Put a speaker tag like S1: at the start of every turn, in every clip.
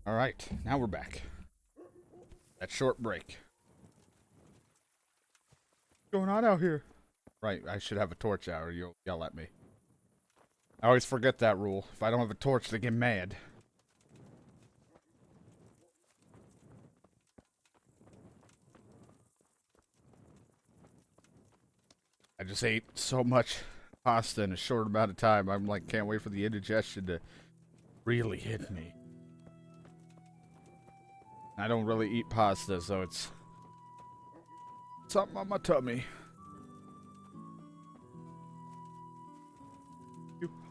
S1: Alright, now we're back. That short break. What's going on out here? Right, I should have a torch out or you'll yell at me. I always forget that rule. If I don't have a torch, they get mad. I just ate so much pasta in a short amount of time. I'm like, can't wait for the indigestion to really hit me. I don't really eat pasta, so it's something on my tummy.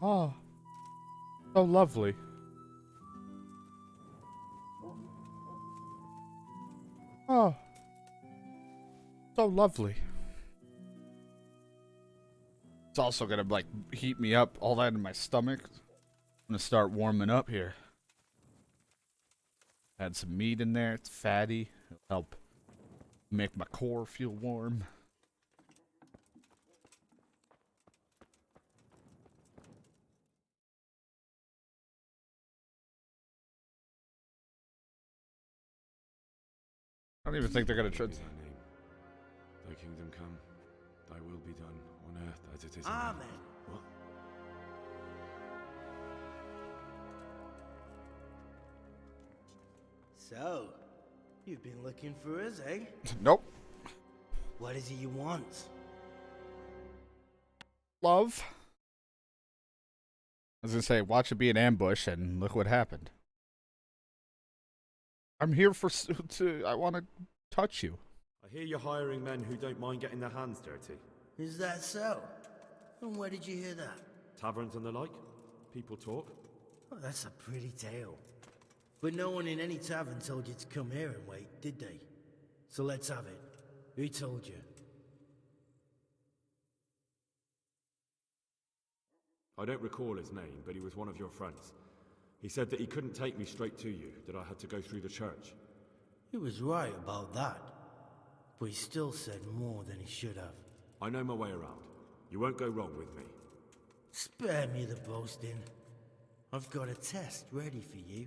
S1: Oh, so lovely. Oh, so lovely. It's also gonna like heat me up, all that in my stomach. I'm gonna start warming up here. Add some meat in there, it's fatty. It'll help make my core feel warm. I don't even think they're gonna try.
S2: Thy kingdom come, thy will be done on earth as it is in
S3: Amen.
S2: heaven. What?
S3: So, you've been looking for us, eh?
S1: Nope.
S3: What is it you want?
S1: Love. I was gonna say, watch it be an ambush, and look what happened. I'm here for I want to touch you.
S2: I hear you're hiring men who don't mind getting their hands dirty.
S3: Is that so? And where did you hear that?
S2: Taverns and the like? People talk?
S3: Oh, that's a pretty tale. But no one in any tavern told you to come here and wait, did they? So let's have it. Who told you?
S2: I don't recall his name, but he was one of your friends. He said that he couldn't take me straight to you, that I had to go through the church.
S3: He was right about that. But he still said more than he should have.
S2: I know my way around. You won't go wrong with me.
S3: Spare me the boasting. I've got a test ready for you.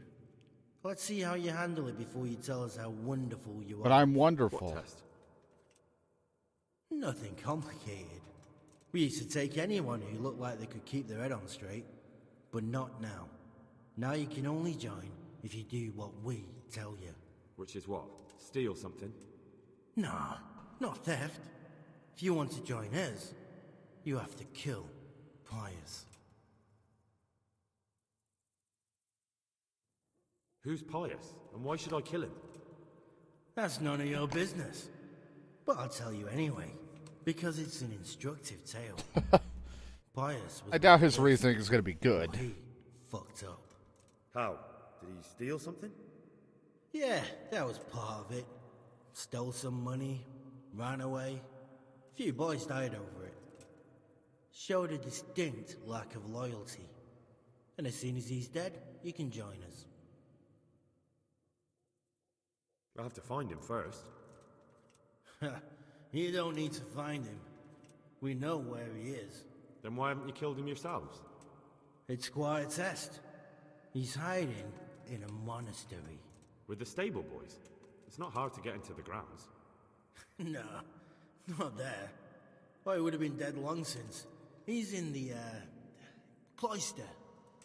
S3: Let's see how you handle it before you tell us how wonderful you are.
S1: But I'm wonderful.
S2: What test?
S3: Nothing complicated. We used to take anyone who looked like they could keep their head on straight. But not now. Now you can only join if you do what we tell you.
S2: Which is what? Steal something?
S3: Nah, not theft. If you want to join us, you have to kill Pius.
S2: Who's Pius? And why should I kill him?
S3: That's none of your business. But I'll tell you anyway, because it's an instructive tale. Pius was
S1: I doubt his reasoning is gonna be good.
S3: he fucked up.
S2: How? Did he steal something?
S3: Yeah, that was part of it. Stole some money, ran away. A few boys died over it. Showed a distinct lack of loyalty. And as soon as he's dead, you can join us.
S2: I'll have to find him first.
S3: You don't need to find him. We know where he is.
S2: Then why haven't you killed him yourselves?
S3: It's quite a test. He's hiding in a monastery.
S2: With the stable boys? It's not hard to get into the grounds.
S3: No, not there. Oh, he would have been dead long since. He's in the, cloister,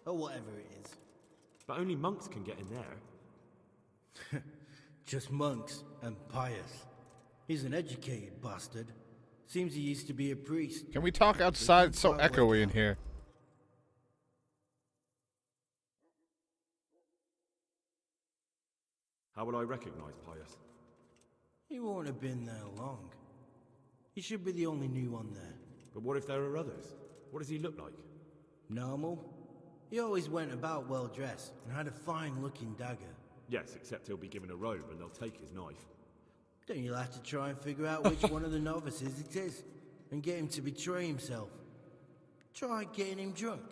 S3: or whatever it is.
S2: But only monks can get in there.
S3: Just monks and Pius. He's an educated bastard. Seems he used to be a priest.
S1: Can we talk outside? It's so echoey in here.
S2: How would I recognize Pius?
S3: He won't have been there long. He should be the only new one there.
S2: But what if there are others? What does he look like?
S3: Normal? He always went about well dressed and had a fine looking dagger.
S2: Yes, except he'll be given a robe and they'll take his knife.
S3: Then you'll have to try and figure out which one of the novices it is and get him to betray himself. Try getting him drunk.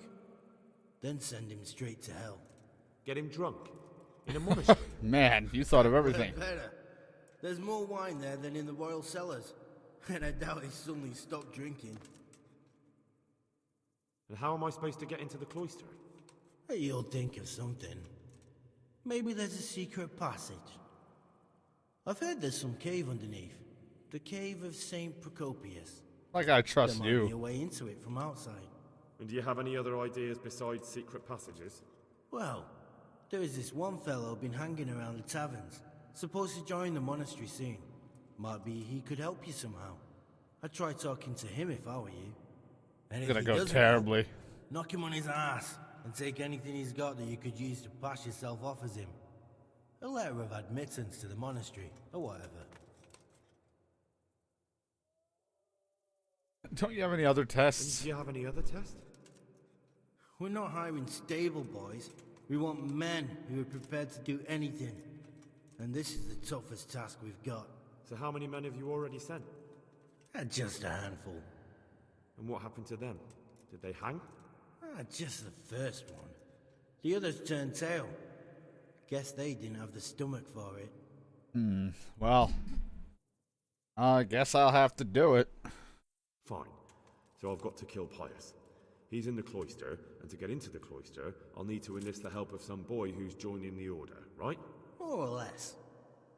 S3: Then send him straight to hell.
S2: Get him drunk? In a monastery?
S1: Man, you thought of everything.
S3: Better. There's more wine there than in the royal cellars. And I doubt he suddenly stopped drinking.
S2: And how am I supposed to get into the cloister?
S3: You'll think of something. Maybe there's a secret passage. I've heard there's some cave underneath. The cave of St. Procopius.
S1: Like I trust
S3: There might be a
S1: you.
S3: way into it from outside.
S2: And do you have any other ideas besides secret passages?
S3: Well, there is this one fellow been hanging around the taverns. Supposed to join the monastery soon. Might be he could help you somehow. I'd try talking to him if I were you. And
S1: It's
S3: if
S1: gonna
S3: he
S1: go
S3: doesn't
S1: terribly.
S3: help, knock him on his ass and take anything he's got that you could use to pass yourself off as him. A letter of admittance to the monastery, or whatever.
S1: Don't you have any other
S2: And
S1: tests?
S2: do you have any other tests?
S3: We're not hiring stable boys. We want men who are prepared to do anything. And this is the toughest task we've got.
S2: So how many men have you already sent?
S3: Just a handful.
S2: And what happened to them? Did they hang?
S3: Just the first one. The others turned tail. Guess they didn't have the stomach for it.
S1: Well, I guess I'll have to do it.
S2: Fine. So I've got to kill Pius. He's in the cloister, and to get into the cloister, I'll need to enlist the help of some boy who's joining the order, right?
S3: More or less.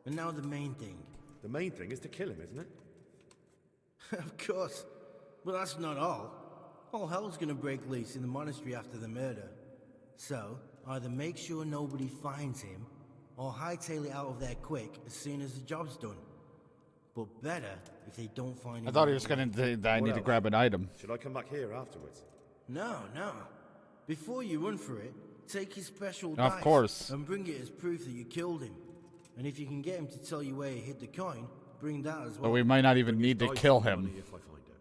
S3: And now the main thing.
S2: The main thing is to kill him, isn't it?
S3: Of course. But that's not all. All hell's gonna break loose in the monastery after the murder. So, either make sure nobody finds him, or hightail it out of there quick as soon as the job's done. But better if they don't find him.
S1: I thought he was gonna say that I need to grab an item.
S2: Should I come back here afterwards?
S3: No. Before you run for it, take his special
S1: Of
S3: dice
S1: course.
S3: and bring it as proof that you killed him. And if you can get him to tell you where he hid the coin, bring that as well.
S1: But we might not even need to
S2: Dice
S1: kill
S2: and
S1: him.
S2: money if I find it.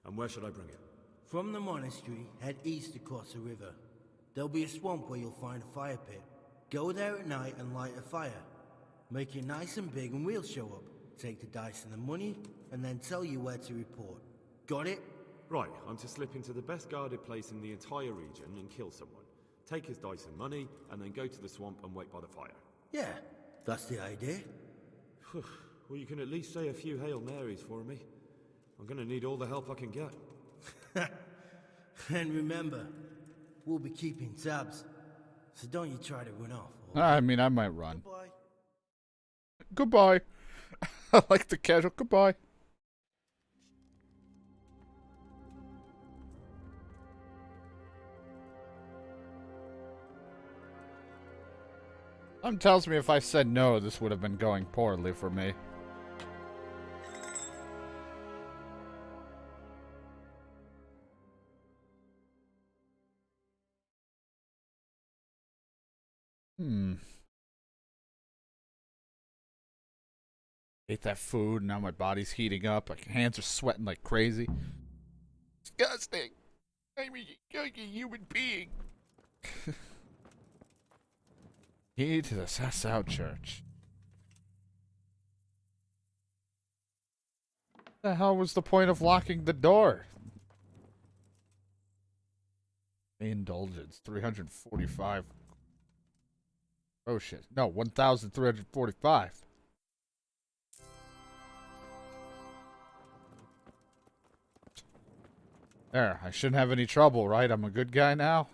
S2: And where should I bring it?
S3: From the monastery, head east across the river. There'll be a swamp where you'll find a fire pit. Go there at night and light a fire. Make it nice and big and we'll show up. Take the dice and the money, and then tell you where to report. Got it?
S2: Right, I'm to slip into the best guarded place in the entire region and kill someone. Take his dice and money, and then go to the swamp and wait by the fire.
S3: Yeah, that's the idea.
S2: Well, you can at least say a few Hail Marys for me. I'm gonna need all the help I can get.
S3: And remember, we'll be keeping tabs. So don't you try to run off.
S1: I mean, I might run.
S3: Goodbye.
S1: Goodbye. I like the casual goodbye. Something tells me if I said no, this would have been going poorly for me. Ate that food, now my body's heating up. My hands are sweating like crazy. Disgusting. I'm a human being. Key to the Sassout Church. What the hell was the point of locking the door? Indulgence, 345. Oh shit. No, 1,345. There, I shouldn't have any trouble, right? I'm a good guy now.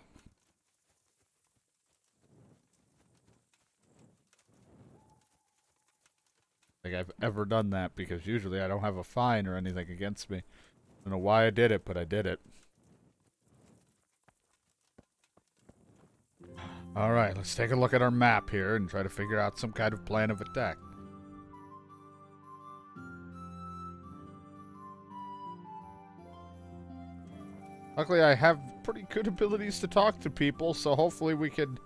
S1: I think I've ever done that because usually I don't have a fine or anything against me. I don't know why I did it, but I did it. Alright, let's take a look at our map here and try to figure out some kind of plan of attack. Luckily, I have pretty good abilities to talk to people, so hopefully we can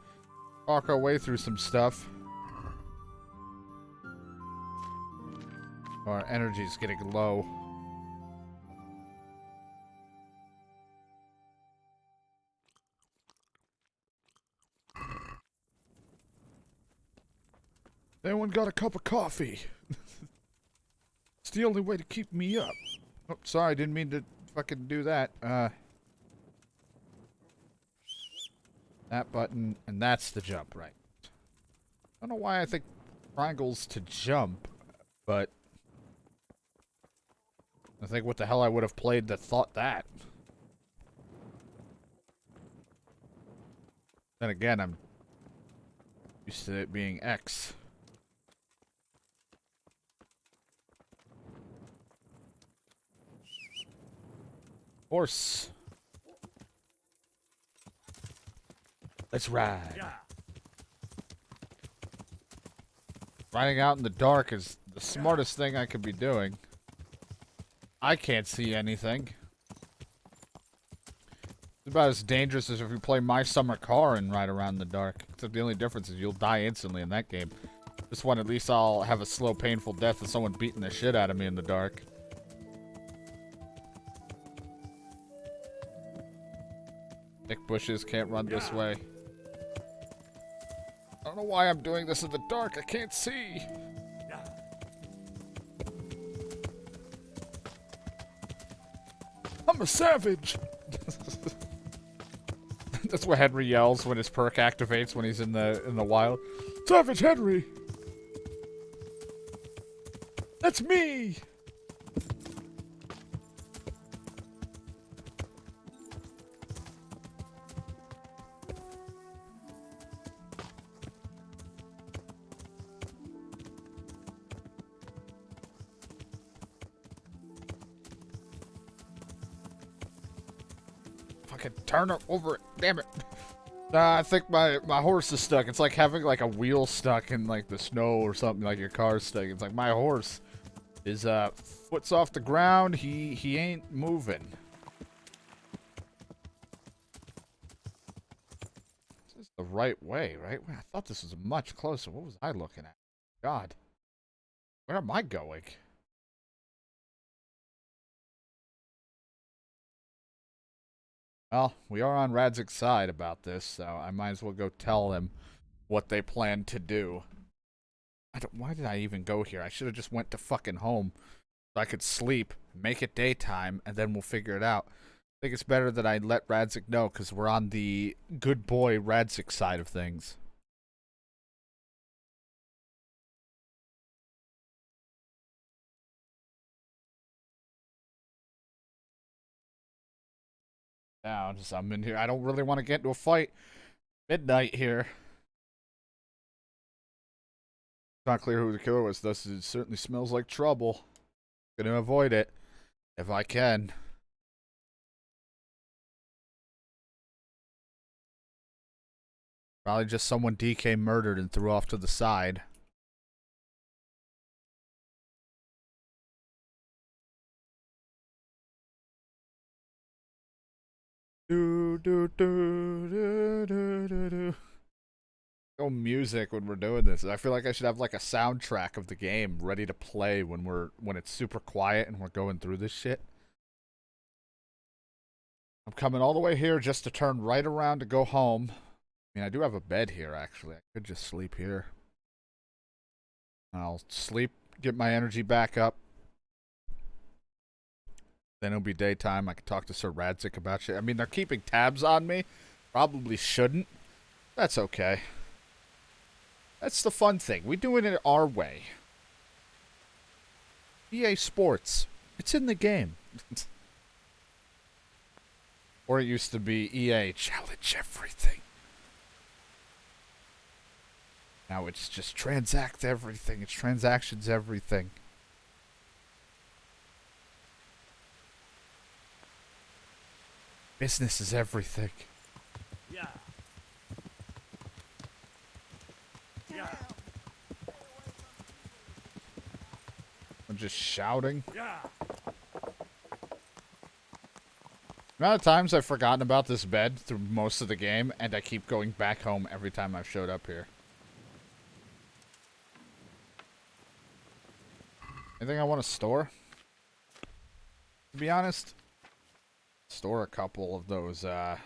S1: talk our way through some stuff. Our energy's getting low. Anyone got a cup of coffee? It's the only way to keep me up. Oh, sorry, didn't mean to fucking do that. That button, and that's the jump, right? I don't know why I think triangles to jump, but I think what the hell I would have played that thought that. Then again, I'm Used to it being X. Horse. Let's ride. Riding out in the dark is the smartest thing I could be doing. I can't see anything. It's about as dangerous as if you play My Summer Car and ride around in the dark. Except the only difference is you'll die instantly in that game. This one, at least I'll have a slow, painful death of someone beating the shit out of me in the dark. Thick bushes, can't run this way. I don't know why I'm doing this in the dark. I can't see. I'm a savage. That's what Henry yells when his perk activates when he's in the wild. Savage Henry. That's me. Fucking turn her over. Damn it. Nah, I think my horse is stuck. It's like having like a wheel stuck in like the snow or something, like your car's stuck. It's like my horse is foot's off the ground. He ain't moving. This is the right way, right? I thought this was much closer. What was I looking at? God. Where am I going? Well, we are on Radzik's side about this, so I might as well go tell them what they plan to do. Why did I even go here? I should have just went to fucking home so I could sleep, make it daytime, and then we'll figure it out. I think it's better that I let Radzik know, because we're on the good boy Radzik side of things. Now, I'm in here. I don't really want to get into a fight. Midnight here. It's not clear who the killer was, thus it certainly smells like trouble. Gonna avoid it, if I can. Probably just someone DK murdered and threw off to the side. Do do do do do do do. Go music when we're doing this. I feel like I should have like a soundtrack of the game ready to play when it's super quiet and we're going through this shit. I'm coming all the way here just to turn right around to go home. I mean, I do have a bed here actually. I could just sleep here. I'll sleep, get my energy back up. Then it'll be daytime. I can talk to Sir Radzik about shit. I mean, they're keeping tabs on me. Probably shouldn't. That's okay. That's the fun thing. We're doing it our way. EA Sports. It's in the game. Or it used to be EA Challenge Everything. Now it's just transact everything. It's transactions everything. Business is everything.
S2: Yeah. Yeah.
S1: I'm just shouting.
S2: Yeah.
S1: The amount of times I've forgotten about this bed through most of the game, and I keep going back home every time I've showed up here. Anything I want to store? To be honest, store a couple of those, how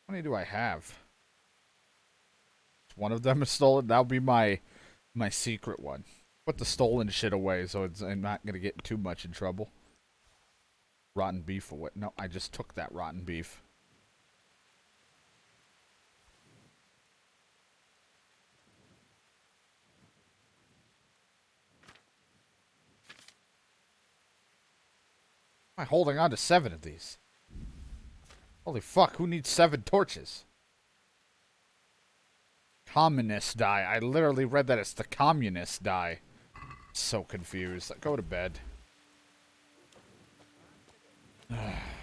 S1: many do I have? One of them is stolen. That'll be my secret one. Put the stolen shit away so I'm not going to get too much in trouble. Rotten beef or what? No, I just took that rotten beef. Am I holding on to 7 of these? Holy fuck, who needs 7 torches? Communist die. I literally read that it's the communist die. So confused. Go to bed.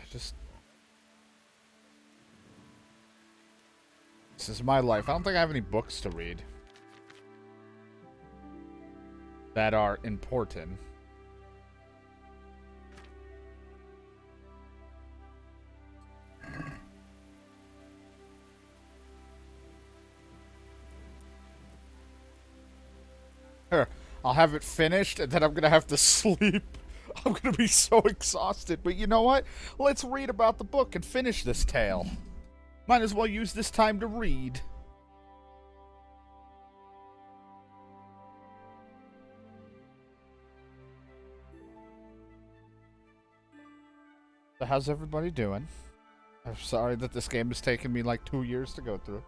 S1: Just... This is my life. I don't think I have any books to read that are important. Here, I'll have it finished, and then I'm gonna have to sleep. I'm gonna be so exhausted. But you know what? Let's read about the book and finish this tale. Might as well use this time to read. So how's everybody doing? I'm sorry that this game has taken me like 2 years to go through.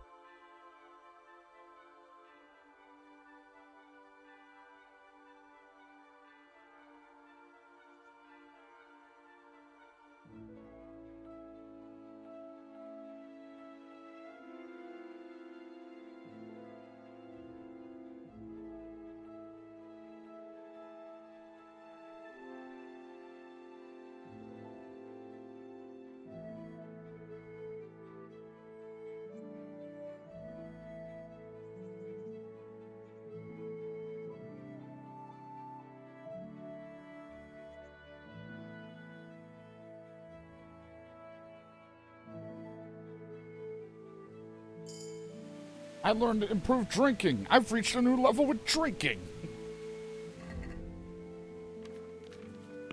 S1: I learned to improve drinking. I've reached a new level with drinking.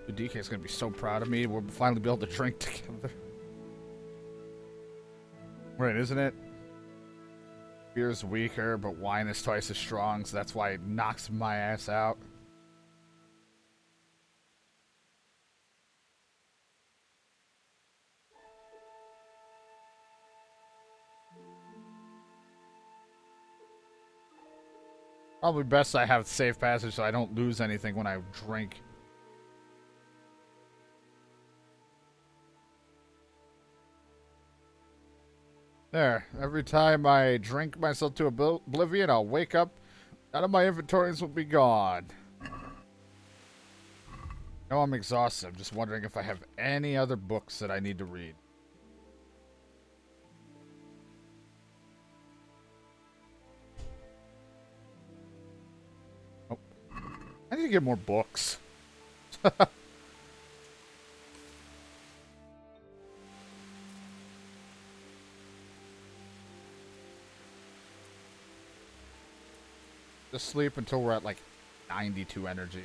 S1: The DK is going to be so proud of me. We'll finally be able to drink together. Right, isn't it? Beer's weaker, but wine is twice as strong, so that's why it knocks my ass out. Probably best I have safe passage so I don't lose anything when I drink. There. Every time I drink myself to oblivion, I'll wake up. None of my inventories will be gone. No, I'm exhausted. I'm just wondering if I have any other books that I need to read. Oh. I need to get more books. Just sleep until we're at like 92 energy.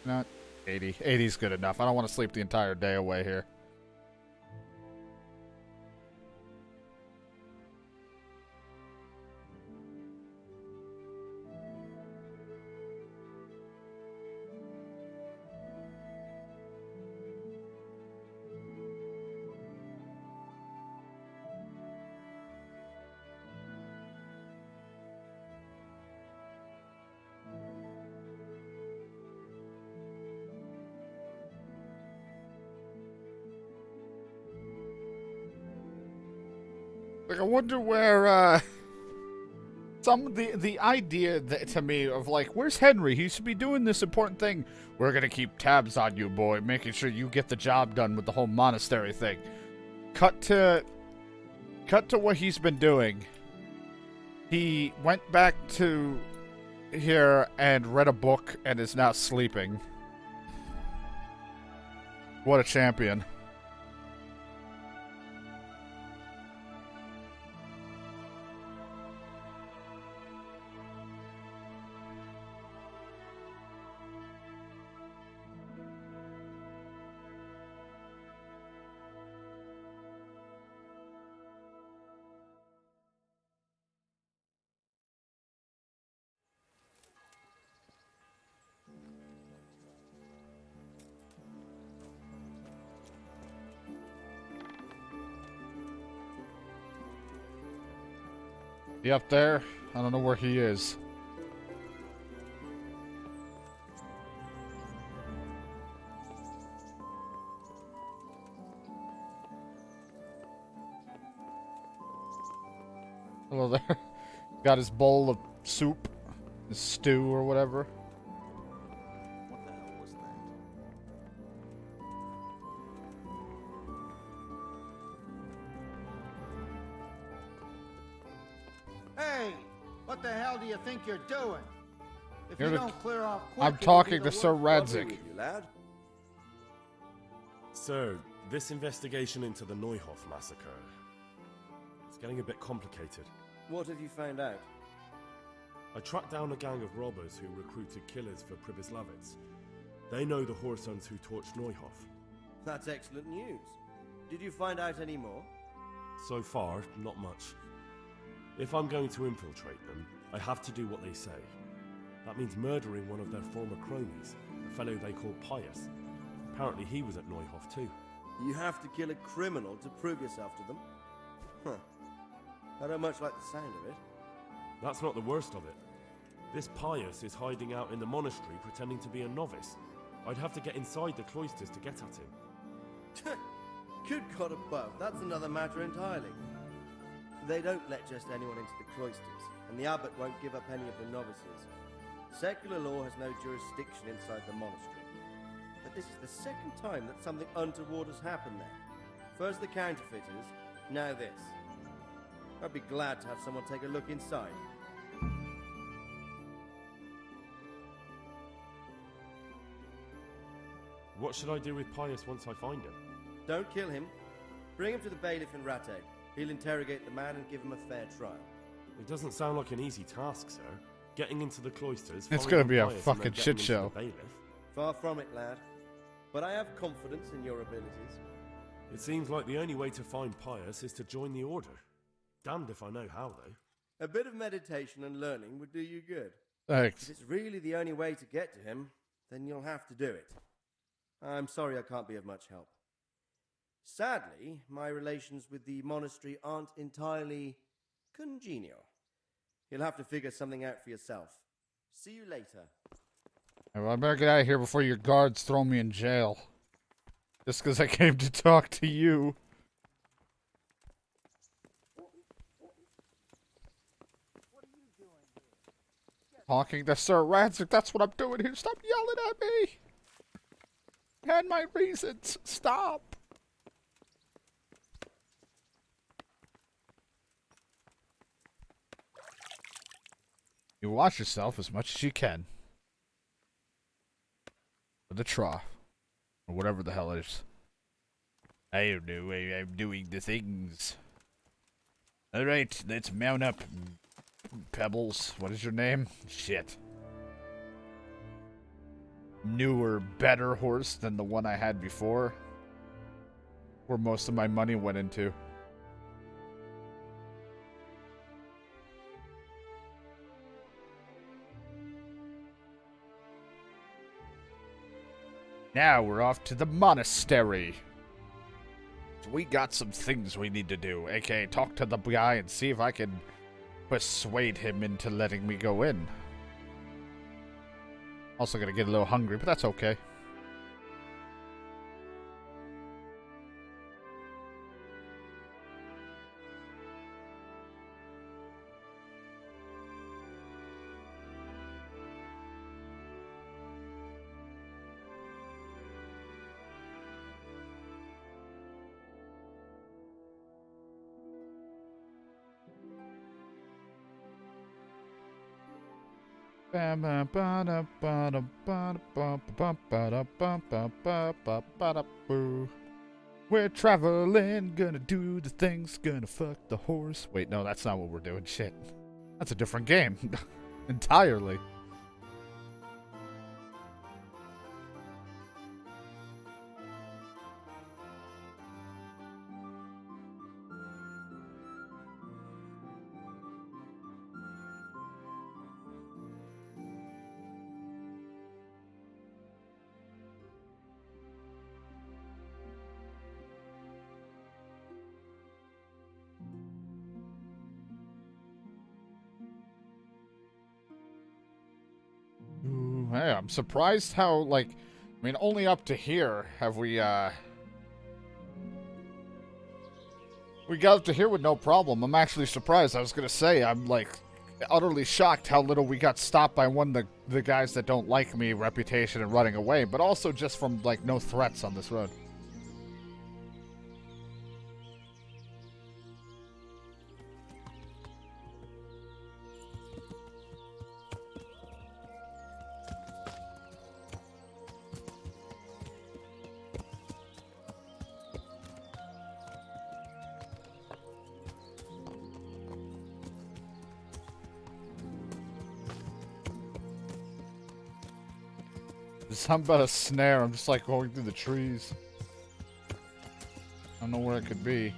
S1: Not 80. 80 is good enough. I don't want to sleep the entire day away here. Like, I wonder where, the idea that, to me of, like, where's Henry? He should be doing this important thing. We're gonna keep tabs on you, boy, making sure you get the job done with the whole monastery thing. Cut to what he's been doing. He went back to here and read a book and is now sleeping. What a champion. He up there? I don't know where he is. Hello there. Got his bowl of soup, his stew or whatever.
S4: What the hell was that?
S5: Hey, what the hell do you think you're doing? If
S1: You're
S5: you
S1: the-
S5: don't clear off quick,
S1: I'm
S5: it'll be
S1: talking
S5: the
S1: to Sir
S5: worst
S1: Radzik.
S4: You lad?
S2: Sir, this investigation into the Neuhoff massacre... It's getting a bit complicated.
S4: What have you found out?
S2: I tracked down a gang of robbers who recruited killers for Pribyslavitz. They know the Horsons who torched Neuhoff.
S4: That's excellent news. Did you find out any more?
S2: So far, not much. If I'm going to infiltrate them, I have to do what they say. That means murdering one of their former cronies, a fellow they call Pius. Apparently he was at Neuhoff too.
S4: You have to kill a criminal to prove yourself to them? Huh. I don't much like the sound of it.
S2: That's not the worst of it. This Pius is hiding out in the monastery pretending to be a novice. I'd have to get inside the cloisters to get at him.
S4: Good God above, that's another matter entirely. They don't let just anyone into the cloisters, and the abbot won't give up any of the novices. Secular law has no jurisdiction inside the monastery. But this is the second time that something untoward has happened there. First the counterfeiters, now this. I'd be glad to have someone take a look inside.
S2: What should I do with Pius once I find him?
S4: Don't kill him. Bring him to the bailiff in Rate. He'll interrogate the man and give him a fair trial.
S2: It doesn't sound like an easy task, sir. Getting into the cloisters...
S1: It's
S2: finding
S1: gonna be a
S2: Pius, and then
S1: fucking
S2: getting
S1: shit
S2: into
S1: show.
S2: the bailiff.
S4: Far from it, lad. But I have confidence in your abilities.
S2: It seems like the only way to find Pius is to join the order. Damned if I know how, though.
S4: A bit of meditation and learning would do you good.
S1: Thanks.
S4: If it's really the only way to get to him, then you'll have to do it. I'm sorry I can't be of much help. Sadly, my relations with the monastery aren't entirely congenial. You'll have to figure something out for yourself. See you later.
S1: Well, I better get out of here before your guards throw me in jail. Just because I came to talk to you. Talking to Sir Radzik, that's what I'm doing here. Stop yelling at me. I had my reasons. Stop. You watch yourself as much as you can. For the trough. Or whatever the hell it is. I don't know. I'm doing the things. Alright, let's mount up. Pebbles. What is your name? Shit. Newer, better horse than the one I had before. Where most of my money went into. Now we're off to the monastery. So we got some things we need to do, aka talk to the guy and see if I can persuade him into letting me go in. Also gonna get a little hungry, but that's okay. We're traveling, gonna do the things, gonna fuck the horse. Wait, no, that's not what we're doing. Shit. That's a different game. Entirely. Ooh, hey, I'm surprised how, like, I mean, only up to here have we got up to here with no problem. I'm actually surprised. I was gonna say, I'm, like, utterly shocked how little we got stopped by one of the guys that don't like me reputation and running away, but also just from, like, no threats on this road. There's something about a snare. I'm just like going through the trees. I don't know where it could be.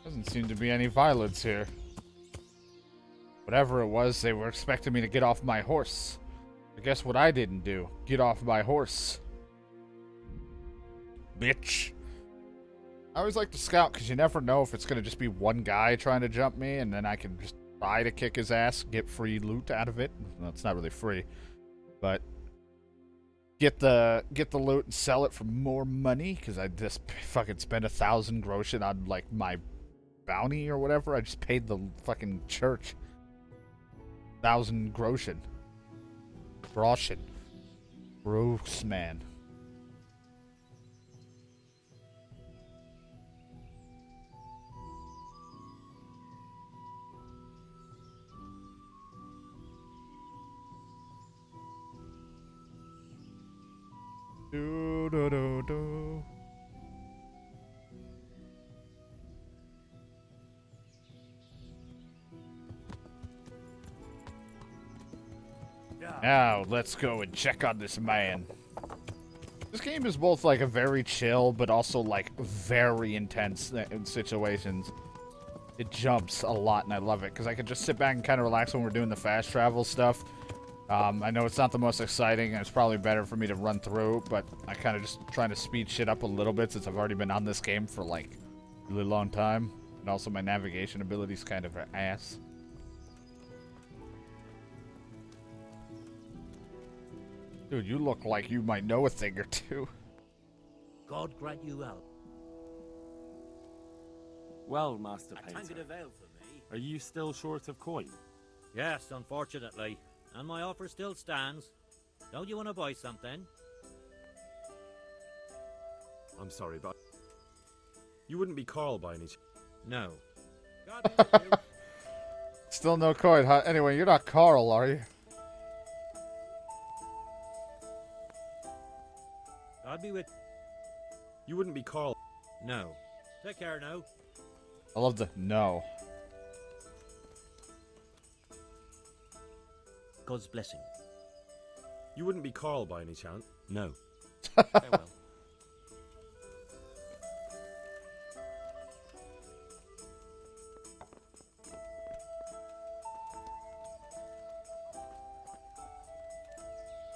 S1: Doesn't seem to be any violence here. Whatever it was, they were expecting me to get off my horse. I guess what I didn't do. Get off my horse. Bitch. I always like to scout because you never know if it's going to just be one guy trying to jump me and then I can just try to kick his ass, get free loot out of it. Well, it's not really free, but get the loot and sell it for more money because I just fucking spent 1,000 groschen on like my bounty or whatever. I just paid the fucking church 1,000 groschen. Gross, man. Do do do do. Now, let's go and check on this man. This game is both, like, a very chill, but also, like, very intense in situations. It jumps a lot, and I love it, because I can just sit back and kind of relax when we're doing the fast travel stuff. I know it's not the most exciting, and it's probably better for me to run through, but I kind of just trying to speed shit up a little bit since I've already been on this game for, like, a really long time. And also my navigation ability's kind of ass. Dude, you look like you might know a thing or two.
S6: God grant you help.
S2: Well, Master
S6: A
S2: Painter,
S6: tankard of ale for me.
S2: are you still short of coin?
S6: Yes, unfortunately. And my offer still stands. Don't you want to buy something?
S2: I'm sorry, but you wouldn't be Carl by any chance.
S6: No. God be with you.
S1: Still no coin, huh? Anyway, you're not Carl, are you?
S6: God be with...
S2: You wouldn't be Carl.
S6: No. Take care now.
S1: I love the no.
S6: God's blessing.
S2: You wouldn't be Carl by any chance.
S6: No. Farewell.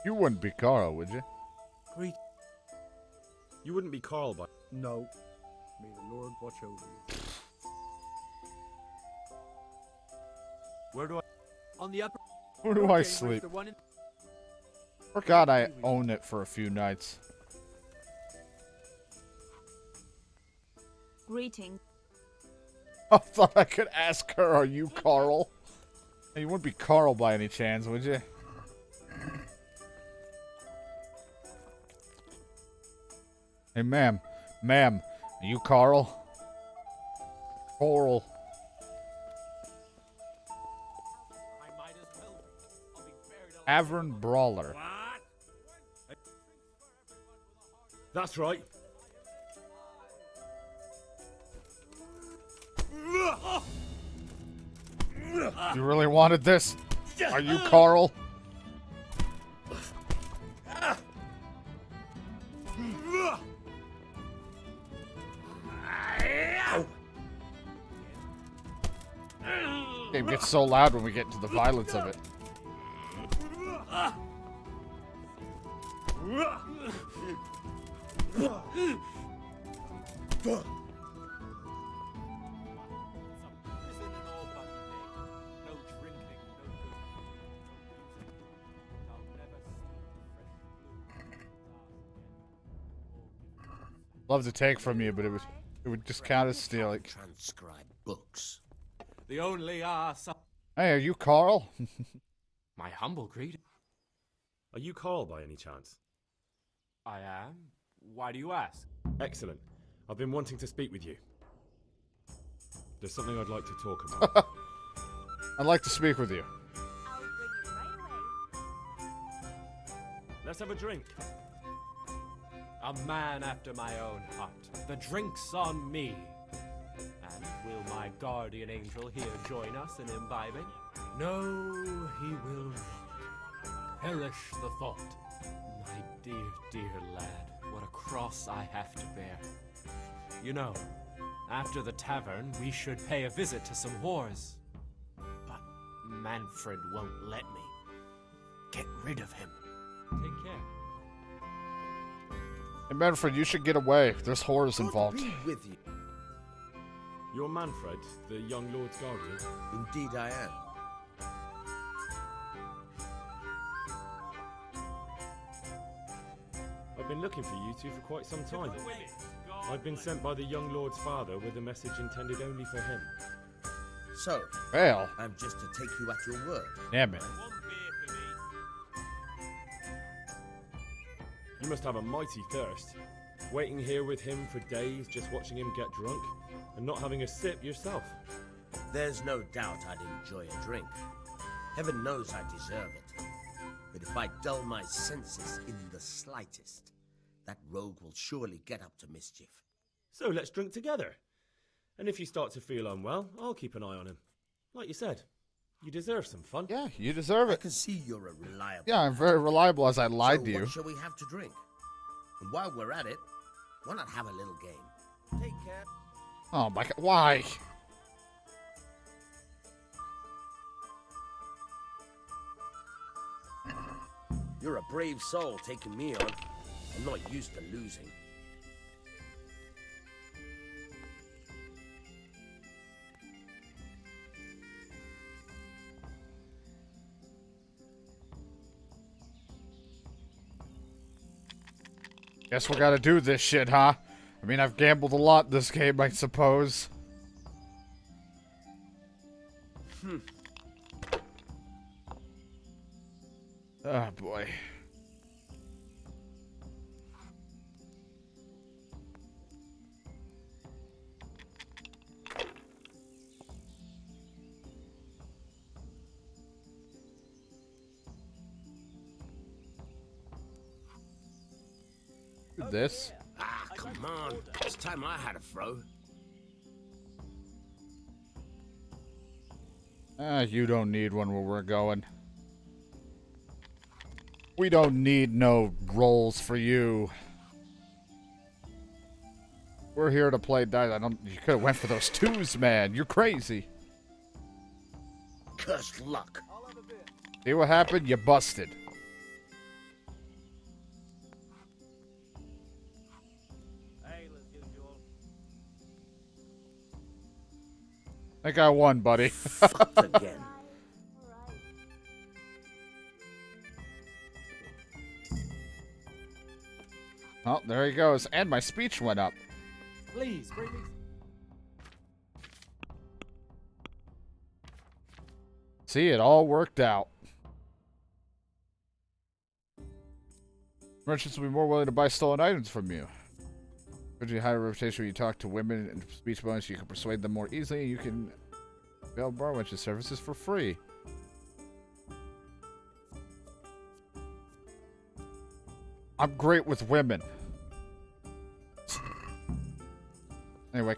S1: You wouldn't be Carl, would you?
S6: Greet.
S2: You wouldn't be Carl by...
S7: No. May the Lord watch over you.
S2: Where do I...
S6: On the upper...
S1: Where do I sleep? Forgot I own it for a few nights.
S8: Greetings.
S1: I thought I could ask her, are you Carl? Hey, you wouldn't be Carl by any chance, would you? Hey, ma'am. Ma'am, are you Carl? Coral.
S6: I might as well. I'll be buried alive.
S1: Tavern Brawler.
S6: What?
S2: That's right.
S1: You really wanted this? Are you Carl? Game gets so loud when we get into the violence of it. love to take from you, but it would just count as stealing.
S8: Transcribe books.
S9: The only some.
S1: Hey, are you Carl?
S9: My humble greeting.
S2: Are you Carl by any chance?
S9: I am. Why do you ask?
S2: Excellent. I've been wanting to speak with you. There's something I'd like to talk about.
S1: I'd like to speak with you.
S10: I'll bring it right away.
S2: Let's have a drink.
S9: A man after my own heart. The drink's on me. And will my guardian angel here join us in imbibing? No, he will not. Perish the thought. My dear, dear lad, what a cross I have to bear. You know, after the tavern, we should pay a visit to some whores. But Manfred won't let me. Get rid of him. Take care.
S1: Hey, Manfred, you should get away. There's whores involved.
S8: Be with you.
S2: You're Manfred, the young lord's guardian.
S8: Indeed I am.
S2: I've been looking for you two for quite some time. I've been sent by the young lord's father with a message intended only for him.
S8: So,
S1: Well,
S8: I'm just to take you at your word.
S1: damn it.
S2: You must have a mighty thirst. Waiting here with him for days, just watching him get drunk, and not having a sip yourself.
S8: There's no doubt I'd enjoy a drink. Heaven knows I deserve it. But if I dull my senses in the slightest, that rogue will surely get up to mischief.
S2: So let's drink together. And if you start to feel unwell, I'll keep an eye on him. Like you said, you deserve some fun.
S1: Yeah, you deserve
S8: I
S1: it.
S8: can see you're a reliable.
S1: Yeah, I'm very reliable as I lied
S8: So
S1: to you.
S8: what shall we have to drink? And while we're at it, why not have a little game?
S4: Take care.
S1: Oh my god, why?
S8: You're a brave soul taking me on. I'm not used to losing.
S1: Guess we gotta do this shit, huh? I mean, I've gambled a lot this game, I suppose. Oh boy. This?
S8: Ah, come on. It's time I had a throw.
S1: You don't need one where we're going. We don't need no rolls for you. We're here to play dice. You could have went for those twos, man. You're crazy.
S8: Cursed luck.
S1: See what happened? You busted. I think I won, buddy.
S8: Fucked again.
S1: Oh, there he goes. And my speech went up.
S9: Please, bring me...
S1: See, it all worked out. Merchants will be more willing to buy stolen items from you. Gives you a higher reputation when you talk to women, and speech bonus, you can persuade them more easily, and you can avail bar wenches services for free. I'm great with women. Anyway,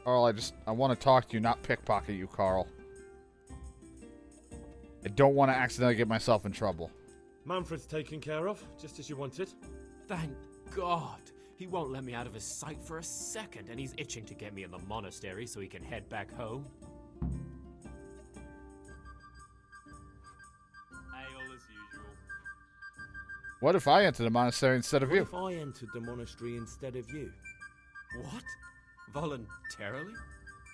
S1: Carl, I want to talk to you, not pickpocket you, Carl. I don't want to accidentally get myself in trouble.
S2: Manfred's taken care of, just as you wanted.
S9: Thank God. He won't let me out of his sight for a second, and he's itching to get me in the monastery so he can head back home. Ale as usual.
S1: What if I entered the monastery instead of
S2: What
S1: you?
S2: if I entered the monastery instead of you?
S9: What? Voluntarily?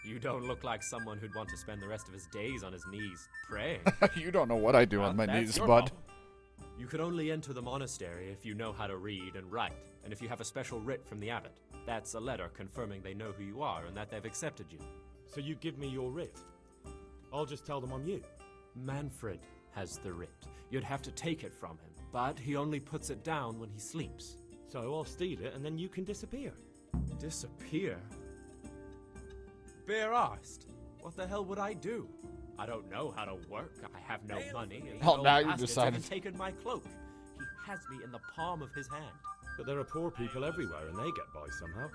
S9: You don't look like someone who'd want to spend the rest of his days on his knees praying.
S1: You don't know what I do
S9: Well,
S1: on my
S9: that's
S1: knees,
S9: your
S1: bud.
S9: problem. You could only enter the monastery if you know how to read and write, and if you have a special writ from the abbot. That's a letter confirming they know who you are and that they've accepted you.
S2: So you give me your writ. I'll just tell them I'm you.
S9: Manfred has the writ. You'd have to take it from him, but he only puts it down when he sleeps.
S2: So I'll steal it and then you can disappear.
S9: Disappear? Bare-arsed? What the hell would I do? I don't know how to work. I have no money. And the
S1: Oh,
S9: old
S1: now you
S9: bastard's
S1: decided.
S9: even taken my cloak. He has me in the palm of his hand.
S2: But there are poor people everywhere and they get by somehow.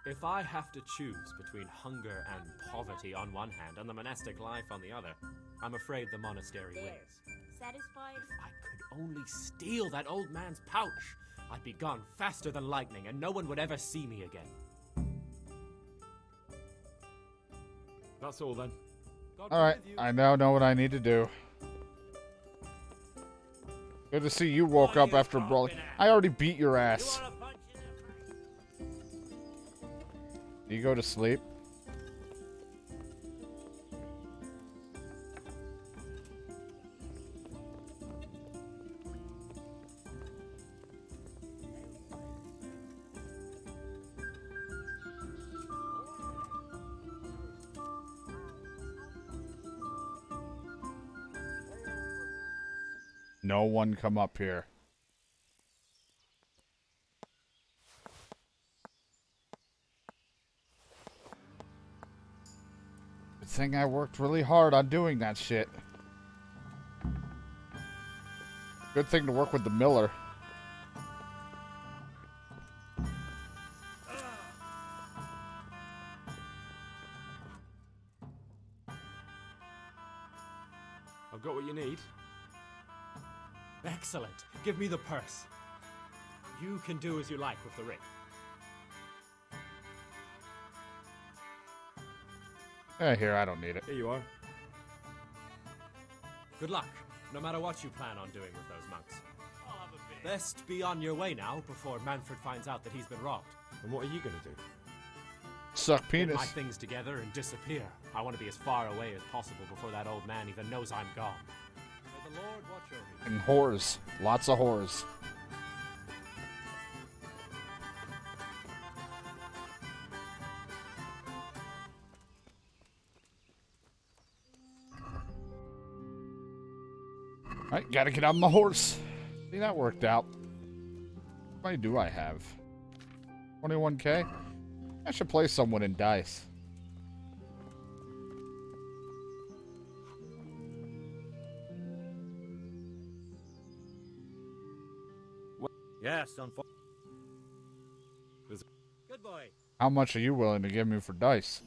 S9: If I have to choose between hunger and poverty on one hand and the monastic life on the other, I'm afraid the monastery wins.
S10: Satisfied?
S9: If I could only steal that old man's pouch, I'd be gone faster than lightning and no one would ever see me again.
S2: That's all then.
S9: God
S1: Alright,
S9: be with you.
S1: I now know what I need to do. Good to see you woke up after brawling. I already beat your ass. Do you go to sleep? No one come up here. Good thing I worked really hard on doing that shit. Good thing to work with the miller.
S2: I've got what you need.
S9: Excellent. Give me the purse. You can do as you like with the ring.
S1: Here, I don't need it.
S2: Here you are.
S9: Good luck, no matter what you plan on doing with those monks. Best be on your way now before Manfred finds out that he's been robbed.
S2: And what are you going to do?
S1: Suck
S9: Get
S1: penis.
S9: my things together and disappear. I want to be as far away as possible before that old man even knows I'm gone. May the Lord watch over you.
S1: And whores. Lots of whores. Alright, gotta get on my horse. See, that worked out. How many do I have? 21k? I should play someone in dice.
S6: Yes, unfortunately. Good boy.
S1: How much are you willing to give me for dice?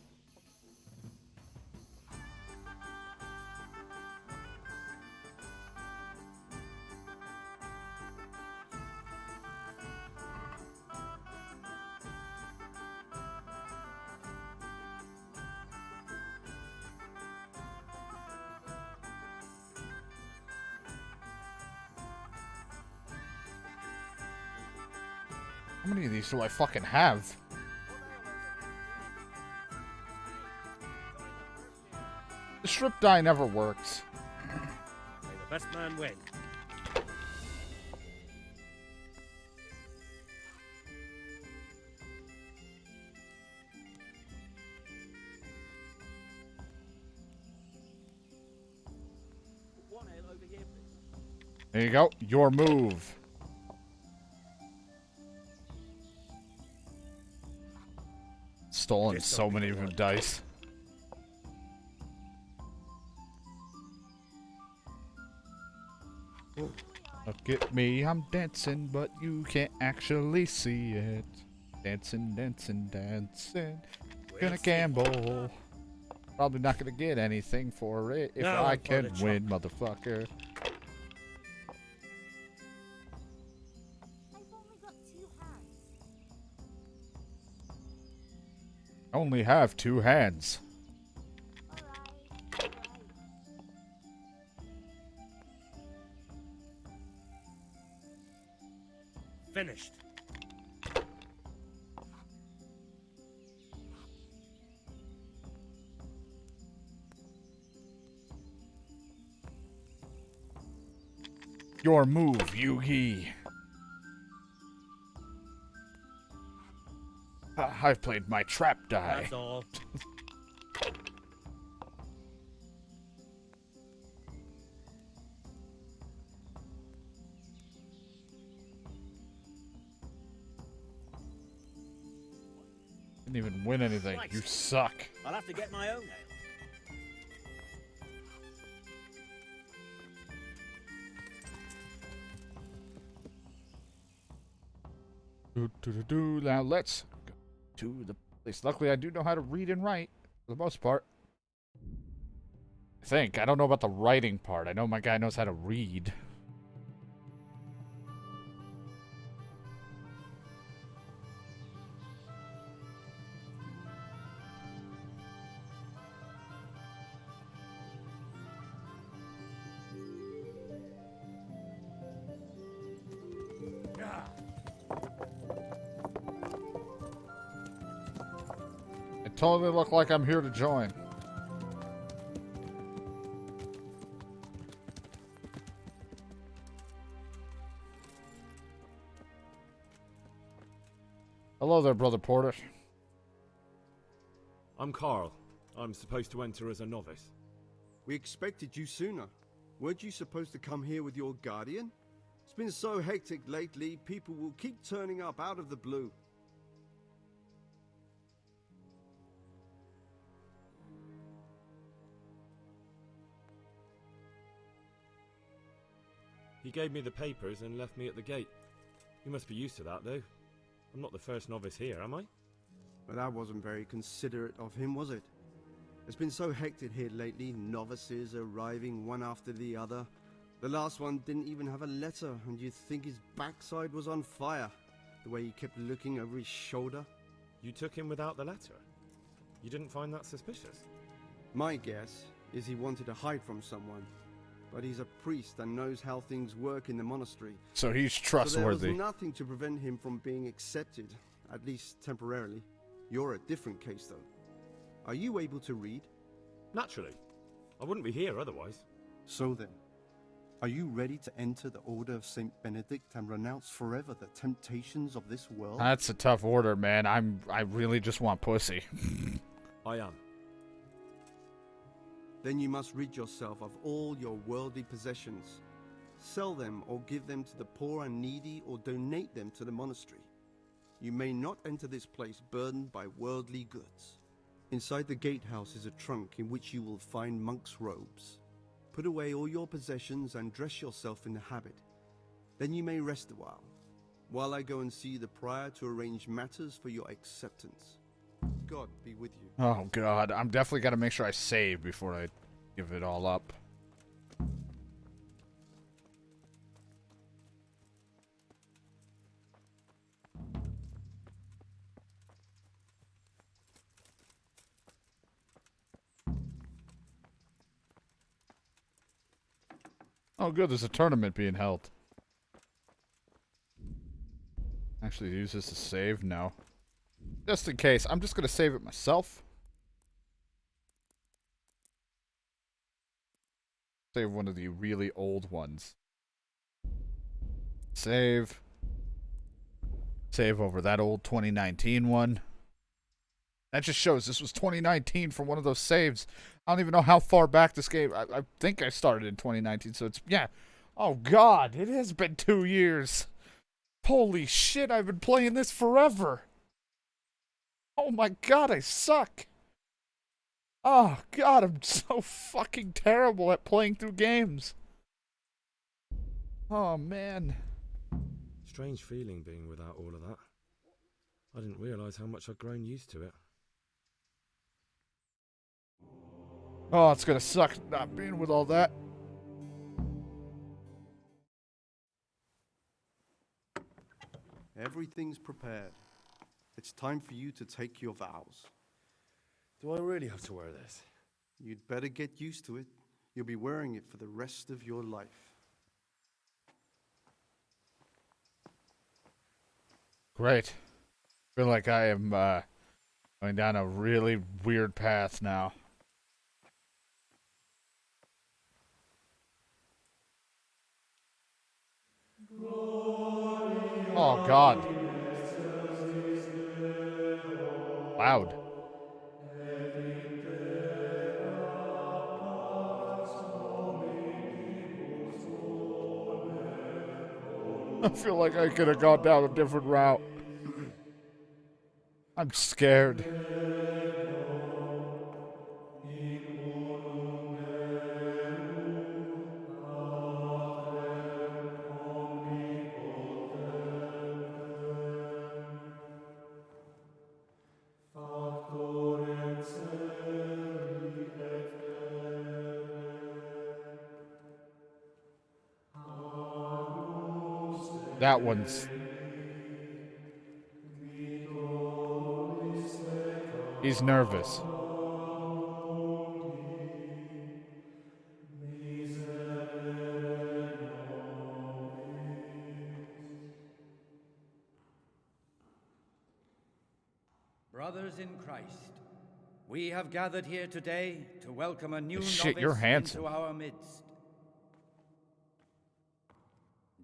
S1: How many of these do I fucking have? The strip die never works.
S6: May the best man win. One ale over here, please.
S1: There you go. Your move. Stolen so many of them dice. Look at me, I'm dancing, but you can't actually see it. Dancing, dancing, dancing. Gonna gamble. Probably not gonna get anything for it if
S6: No,
S1: I
S6: for
S1: can
S6: the
S1: win, motherfucker.
S10: I've only got 2 hands.
S1: I only have 2 hands.
S10: Alright.
S6: Finished.
S1: your move, Yugi. I've played my trap die.
S6: That's all.
S1: Didn't even win anything.
S6: Christ.
S1: You suck.
S6: I'll have to get my own ale.
S1: Now let's go to the place. Luckily, I do know how to read and write for the most part. I think. I don't know about the writing part. I know my guy knows how to read. It totally look like I'm here to join. Hello there, Brother Porter.
S2: I'm Carl. I'm supposed to enter as a novice.
S11: We expected you sooner. Weren't you supposed to come here with your guardian? It's been so hectic lately, people will keep turning up out of the blue.
S2: He gave me the papers and left me at the gate. You must be used to that, though. I'm not the first novice here, am I?
S11: But that wasn't very considerate of him, was it? It's been so hectic here lately, novices arriving one after the other. The last one didn't even have a letter, and you'd think his backside was on fire, the way he kept looking over his shoulder.
S2: You took him without the letter? You didn't find that suspicious?
S11: My guess is he wanted to hide from someone. But he's a priest and knows how things work in the monastery.
S1: So he's
S11: So
S1: trustworthy.
S11: there was nothing to prevent him from being accepted, at least temporarily. You're a different case, though. Are you able to read?
S2: Naturally. I wouldn't be here otherwise.
S11: So then, are you ready to enter the Order of Saint Benedict and renounce forever the temptations of this world?
S1: That's a tough order, man. I really just want pussy.
S2: I am.
S11: Then you must rid yourself of all your worldly possessions. Sell them or give them to the poor and needy or donate them to the monastery. You may not enter this place burdened by worldly goods. Inside the gatehouse is a trunk in which you will find monk's robes. Put away all your possessions and dress yourself in the habit. Then you may rest a while I go and see the prior to arrange matters for your acceptance. God be with you.
S1: Oh, God. I'm definitely got to make sure I save before I give it all up. Oh, good. There's a tournament being held. Actually, use this to save? No. Just in case. I'm just going to save it myself. Save one of the really old ones. Save. Save over that old 2019 one. That just shows this was 2019 from one of those saves. I don't even know how far back this game. I think I started in 2019, so it's, yeah. Oh, God, it has been 2 years. Holy shit, I've been playing this forever. Oh my God, I suck. Oh God, I'm so fucking terrible at playing through games. Oh man.
S2: Strange feeling being without all of that. I didn't realise how much I'd grown used to it.
S1: Oh, it's gonna suck not being with all that.
S11: Everything's prepared. It's time for you to take your vows.
S2: Do I really have to wear this?
S11: You'd better get used to it. You'll be wearing it for the rest of your life.
S1: Great. Feel like I am going down a really weird path now. Oh, God. Loud. I feel like I could have gone down a different route. I'm scared. That one's... He's nervous.
S12: Brothers in Christ, we have gathered here today to welcome a new
S1: Shit, you're
S12: novice
S1: handsome.
S12: into our midst.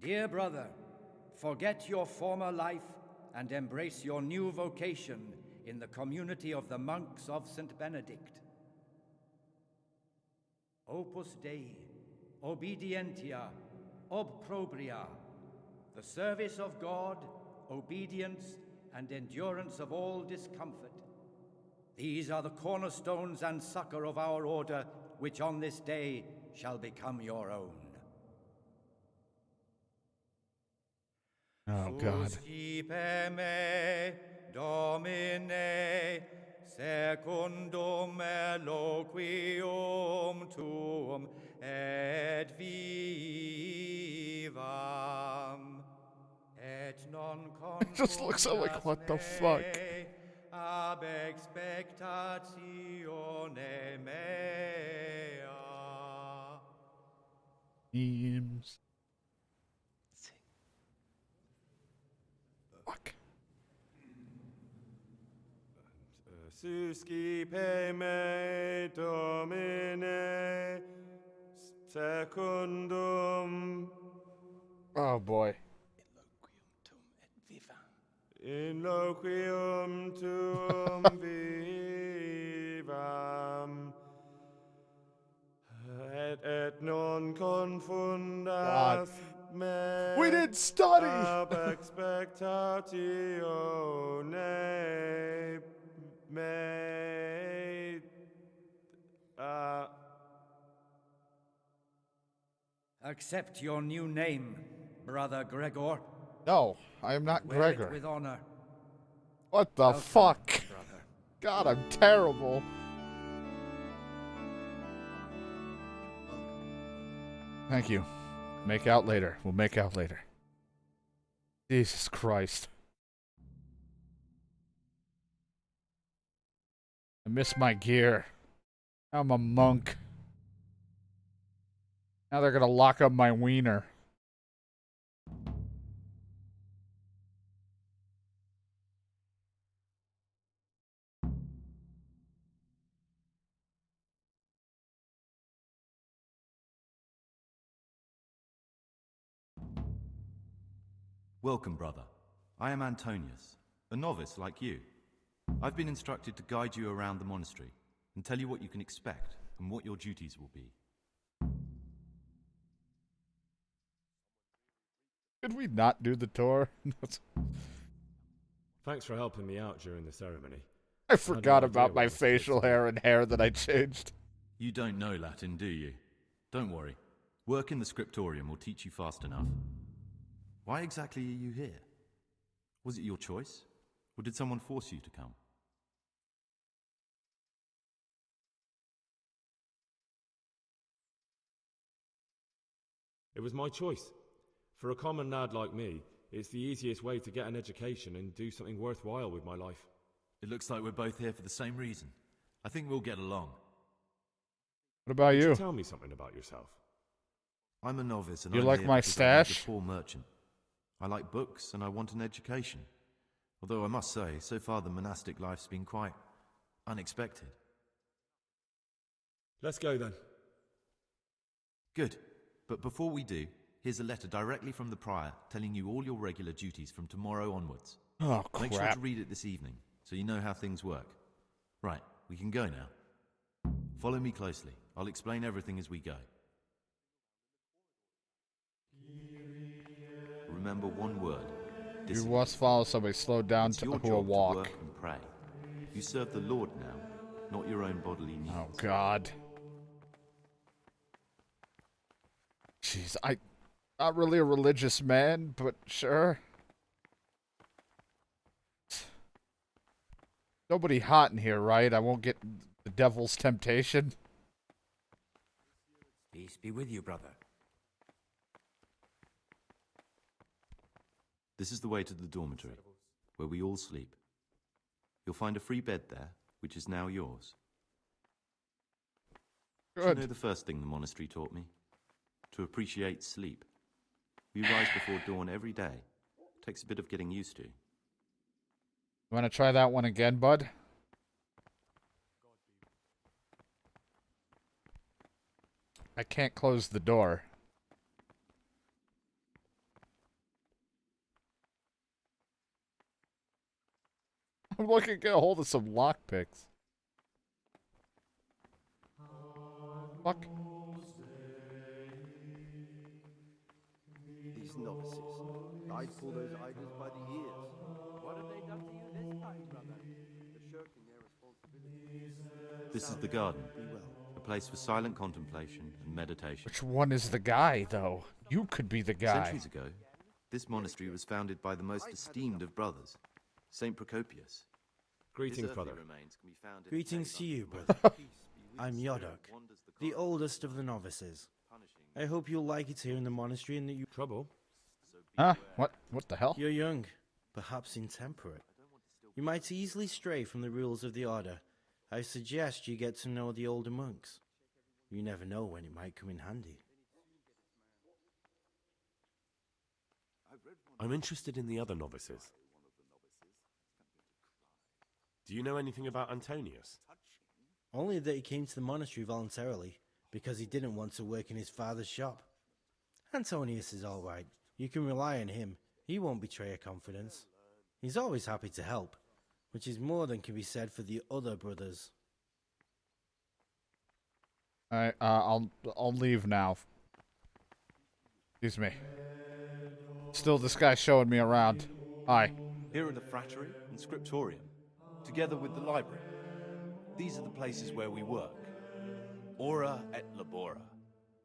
S12: Dear brother, forget your former life and embrace your new vocation in the community of the monks of St. Benedict. Opus Dei, obedientia, obprobria, the service of God, obedience, and endurance of all discomfort. These are the cornerstones and succor of our order, which on this day shall become your own.
S1: Oh, God.
S12: Suscipe me, Domine, secundum eloquium tuum, et vivam, et non
S1: It just looks like, what the fuck?
S12: ab expectatione mea.
S1: Memes. Fuck.
S2: Suscipe me, Domine, secundum
S1: Oh, boy.
S2: in loquium tuum vivam, et non confundas me.
S1: We didn't study!
S2: Ab expectatione me.
S12: Accept your new name, Brother Gregor.
S1: No, I am not
S12: Wear it
S1: Gregor.
S12: with honor.
S1: What the
S12: Welcome,
S1: fuck?
S12: brother.
S1: God, I'm terrible. Thank you. Make out later. We'll make out later. Jesus Christ. I miss my gear. I'm a monk. Now they're gonna lock up my wiener.
S13: Welcome, brother. I am Antonius, a novice like you. I've been instructed to guide you around the monastery and tell you what you can expect and what your duties will be.
S1: Did we not do the tour?
S2: Thanks for helping me out during the ceremony.
S1: I forgot
S2: no idea
S1: about
S2: what
S1: my
S2: was supposed
S1: facial
S2: to
S1: hair and hair that I changed.
S13: You don't know Latin, do you? Don't worry. Work in the scriptorium will teach you fast enough. Why exactly are you here? Was it your choice? Or did someone force you to come?
S2: It was my choice. For a common lad like me, it's the easiest way to get an education and do something worthwhile with my life.
S13: It looks like we're both here for the same reason. I think we'll get along.
S1: What about
S2: Could
S1: you?
S2: you tell me something about yourself?
S13: I'm a novice and
S1: You
S13: I'm
S1: like
S13: here
S1: my
S13: because I'm
S1: stash?
S13: a poor merchant. I like books and I want an education. Although I must say, so far the monastic life's been quite unexpected.
S2: Let's go then.
S13: Good. But before we do, Here's a letter directly from the prior telling you all your regular duties from tomorrow onwards.
S1: Oh, crap.
S13: Make sure to read it this evening so you know how things work. Right, we can go now. Follow me closely. I'll explain everything as we go. Remember one word.
S1: You must follow somebody slowed down
S13: it's your
S1: to a
S13: job
S1: walk.
S13: to work and pray. You serve the Lord now, not your own bodily needs.
S1: Oh, God. Jeez, I'm not really a religious man, but sure. Nobody hot in here, right? I won't get the devil's temptation.
S9: Peace be with you, brother.
S13: This is the way to the dormitory, where we all sleep. You'll find a free bed there, which is now yours.
S1: Good.
S13: Do you know the first thing the monastery taught me? To appreciate sleep. We rise before dawn every day. Takes a bit of getting used to.
S1: You want to try that one again, bud? I can't close the door. I'm looking to get a hold of some lockpicks. Fuck.
S11: These novices, I'd pull those idols by the ears.
S7: What have they done to you this time, brother?
S11: They're shirking their responsibilities.
S13: This is the garden, a place for silent contemplation and meditation.
S1: Which one is the guy, though? You could be the guy.
S13: Centuries ago, this monastery was founded by the most esteemed of brothers, Saint Procopius.
S2: Greetings, brother.
S3: Greetings to you, brother. I'm Yodok, the oldest of the novices. I hope you'll like it here in the monastery and that you...
S2: Trouble?
S1: Huh? What the hell?
S3: You're young, perhaps intemperate. You might easily stray from the rules of the order. I suggest you get to know the older monks. You never know when it might come in handy.
S2: I'm interested in the other novices. Do you know anything about Antonius?
S3: Only that he came to the monastery voluntarily, because he didn't want to work in his father's shop. Antonius is all right. You can rely on him. He won't betray your confidence. He's always happy to help, which is more than can be said for the other brothers.
S1: Alright, I'll leave now. Excuse me. Still, this guy's showing me around. Hi.
S13: Here are the frattery and scriptorium, together with the library. These are the places where we work. Ora et labora.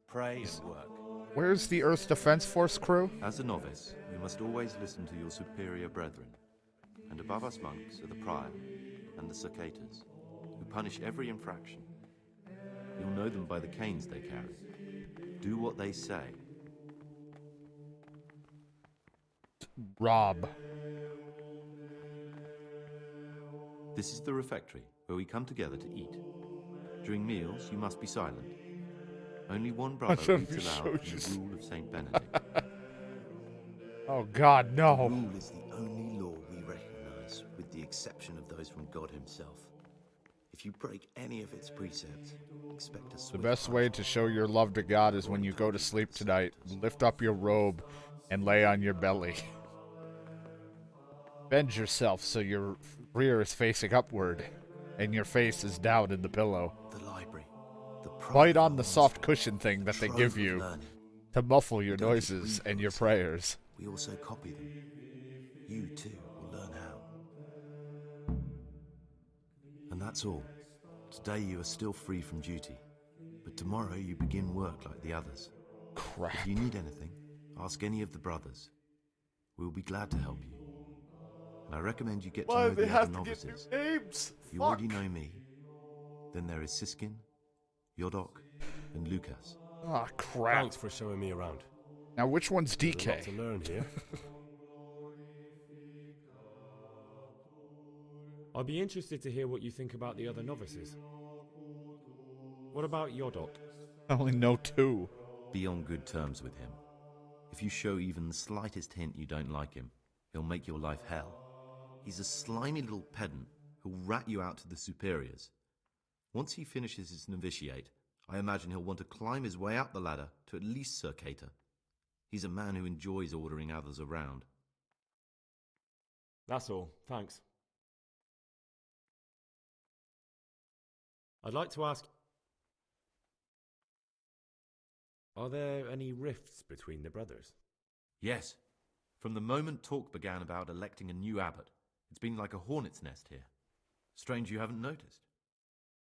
S13: Pray and work.
S1: Where's the Earth Defense Force crew?
S13: As a novice, you must always listen to your superior brethren. And above us monks are the prior and the circators, who punish every infraction. You'll know them by the canes they carry. Do what they say.
S1: Rob.
S13: This is the refectory, where we come together to eat. During meals, you must be silent. Only one brother reads aloud from the rule of Saint Benedict.
S1: Oh God, no.
S8: The rule is the only law we recognize, with the exception of those from God himself. If you break any of its precepts, expect a
S1: The
S8: swift
S1: best way to show your love to God is when you go to sleep tonight. Lift up your robe and lay on your belly. Bend yourself so your rear is facing upward and your face is down in the pillow.
S8: The library.
S1: Bite on the soft cushion thing that they give you to muffle your noises and your prayers.
S8: We also copy them. You too will learn how. And that's all. Today you are still free from duty, but tomorrow you begin work like the others.
S1: Crap.
S8: If you need anything, ask any of the brothers. We'll be glad to help you. And I recommend you get to know the other novices. You already know me. Then there is Siskin, Yodok, and Lucas.
S1: Ah, crap.
S2: Thanks for showing me around.
S1: Now, which one's
S2: There's a lot
S1: DK?
S2: to learn here. I'll be interested to hear what you think about the other novices. What about Yodok?
S1: I only know two.
S13: Be on good terms with him. If you show even the slightest hint you don't like him, he'll make your life hell. He's a slimy little pedant who'll rat you out to the superiors. Once he finishes his novitiate, I imagine he'll want to climb his way up the ladder to at least Circator. He's a man who enjoys ordering others around.
S2: That's all, thanks. I'd like to ask, are there any rifts between the brothers?
S13: Yes. From the moment talk began about electing a new abbot, it's been like a hornet's nest here. Strange you haven't noticed.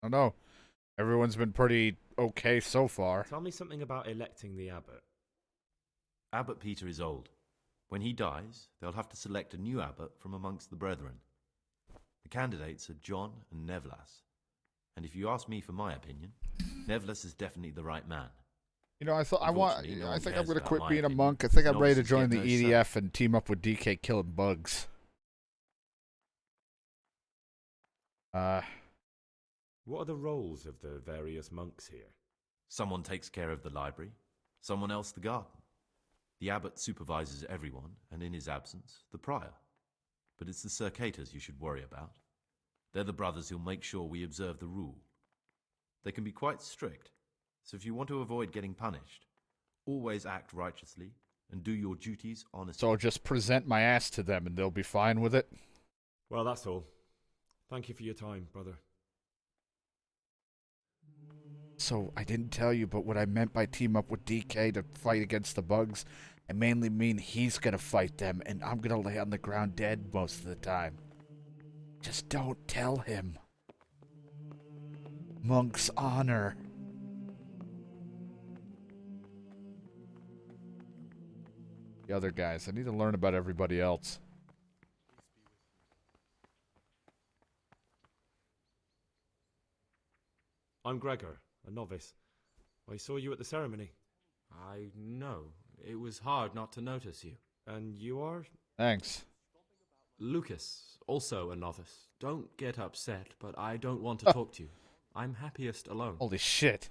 S1: I know. Everyone's been pretty okay so far.
S2: Tell me something about electing the abbot.
S13: Abbot Peter is old. When he dies, they'll have to select a new abbot from amongst the brethren. The candidates are John and Nevlas. And if you ask me for my opinion, Nevlas is definitely the right man.
S1: You know, I think I'm
S13: cares
S1: gonna
S13: about
S1: quit
S13: my
S1: being a
S13: opinion.
S1: monk. I think I'm ready to
S13: Novices
S1: join
S13: get
S1: the
S13: no say.
S1: EDF and team up with DK killing bugs.
S2: What are the roles of the various monks here?
S13: Someone takes care of the library, someone else the garden. The abbot supervises everyone, and in his absence, the prior. But it's the circators you should worry about. They're the brothers who'll make sure we observe the rule. They can be quite strict, so if you want to avoid getting punished, always act righteously and do your duties honestly.
S1: So I'll just present my ass to them and they'll be fine with it?
S2: Well, that's all. Thank you for your time, brother.
S1: So I didn't tell you, but what I meant by team up with DK to fight against the bugs, I mainly mean he's gonna fight them and I'm gonna lay on the ground dead most of the time. Just don't tell him. Monk's honor. The other guys, I need to learn about everybody else.
S2: I'm Gregor, a novice. I saw you at the ceremony.
S9: I know. It was hard not to notice you.
S2: And you are?
S1: Thanks.
S9: Lucas, also a novice. Don't get upset, but I don't want to talk to you. I'm happiest alone.
S1: Holy shit.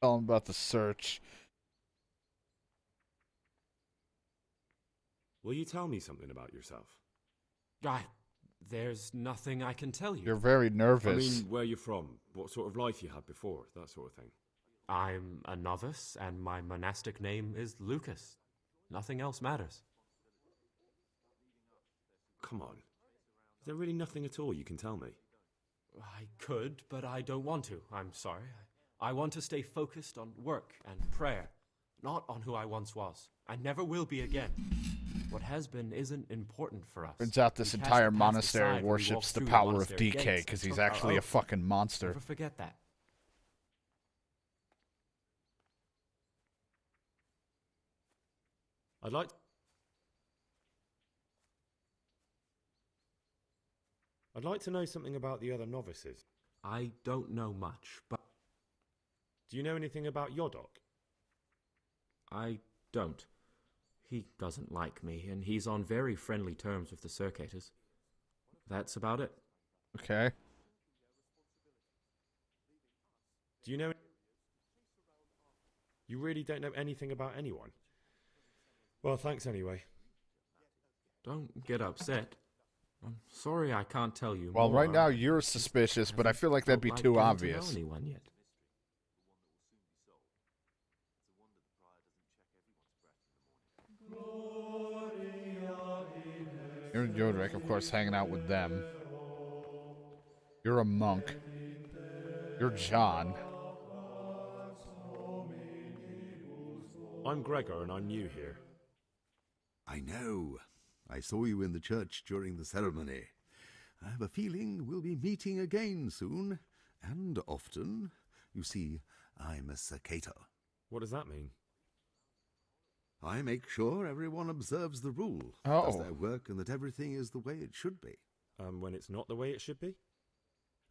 S1: Tell him about the search.
S2: Will you tell me something about yourself?
S9: There's nothing I can tell you.
S1: You're very nervous.
S2: I mean, where you're from, what sort of life you had before, that sort of thing.
S9: I'm a novice, and my monastic name is Lucas. Nothing else matters.
S2: Come on. Is there really nothing at all you can tell me?
S9: I could, but I don't want to. I'm sorry. I want to stay focused on work and prayer, not on who I once was. I never will be again. What has been isn't important for us.
S1: Turns out this
S9: We cast
S1: entire
S9: the past
S1: monastery
S9: aside when we
S1: worships
S9: walked
S1: the
S9: through
S1: power of
S9: monastery
S1: DK
S9: gates
S1: because
S9: and
S1: he's
S9: took our
S1: actually a
S9: oath.
S1: fucking monster.
S9: Never forget that.
S2: I'd like to know something about the other novices.
S9: I don't know much, but...
S2: Do you know anything about Yodok?
S9: I don't. He doesn't like me, and he's on very friendly terms with the circators. That's about it.
S1: Okay.
S2: Do you know... You really don't know anything about anyone? Well, thanks anyway.
S9: Don't get upset. I'm sorry I can't tell you
S1: Well,
S9: more.
S1: right now you're suspicious, but I feel like that'd be
S9: Felt
S1: too
S9: getting to
S1: obvious.
S9: know anyone yet.
S1: You're Yodrick, of course, hanging out with them. You're a monk. You're John.
S2: I'm Gregor, and I'm new here.
S14: I know. I saw you in the church during the ceremony. I have a feeling we'll be meeting again soon, and often. You see, I'm a circator.
S2: What does that mean?
S14: I make sure everyone observes the rule,
S1: Oh.
S14: does their work, and that everything is the way it should be.
S2: When it's not the way it should be?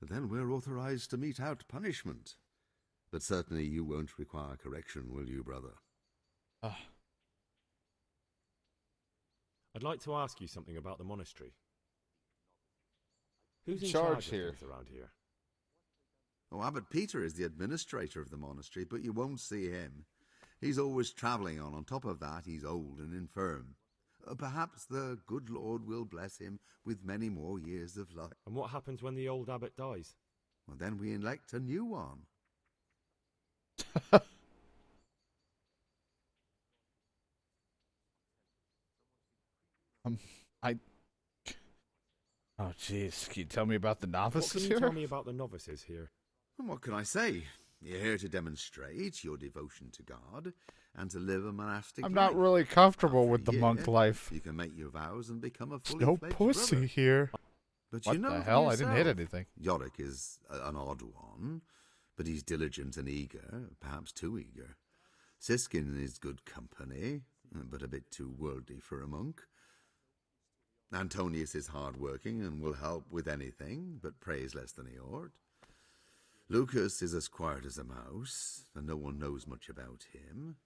S14: Then we're authorized to mete out punishment. But certainly you won't require correction, will you, brother?
S2: I'd like to ask you something about the monastery. Who's in
S1: Charge
S2: charge
S1: here?
S2: of things around here?
S14: Oh, Abbot Peter is the administrator of the monastery, but you won't see him. He's always travelling on. On top of that, he's old and infirm. Perhaps the good Lord will bless him with many more years of life.
S2: And what happens when the old abbot dies?
S14: Well, then we elect a new one.
S1: I... Oh, jeez. Can you tell me about the novices
S2: What can
S1: here?
S2: you tell me about the novices here?
S14: And what can I say? You're here to demonstrate your devotion to God and to live a monastic life.
S1: I'm not really comfortable
S14: After
S1: with
S14: a
S1: the
S14: year,
S1: monk life.
S14: You can make your vows and become a
S1: There's
S14: fully
S1: no
S14: fledged
S1: pussy
S14: brother.
S1: here.
S14: But
S1: What
S14: you know
S1: the
S14: for
S1: hell? I didn't hit
S14: yourself,
S1: anything.
S14: Yorick is an odd one, but he's diligent and eager, perhaps too eager. Siskin is good company, but a bit too worldly for a monk. Antonius is hard-working and will help with anything, but prays less than he ought. Lucas is as quiet as a mouse, and no one knows much about him.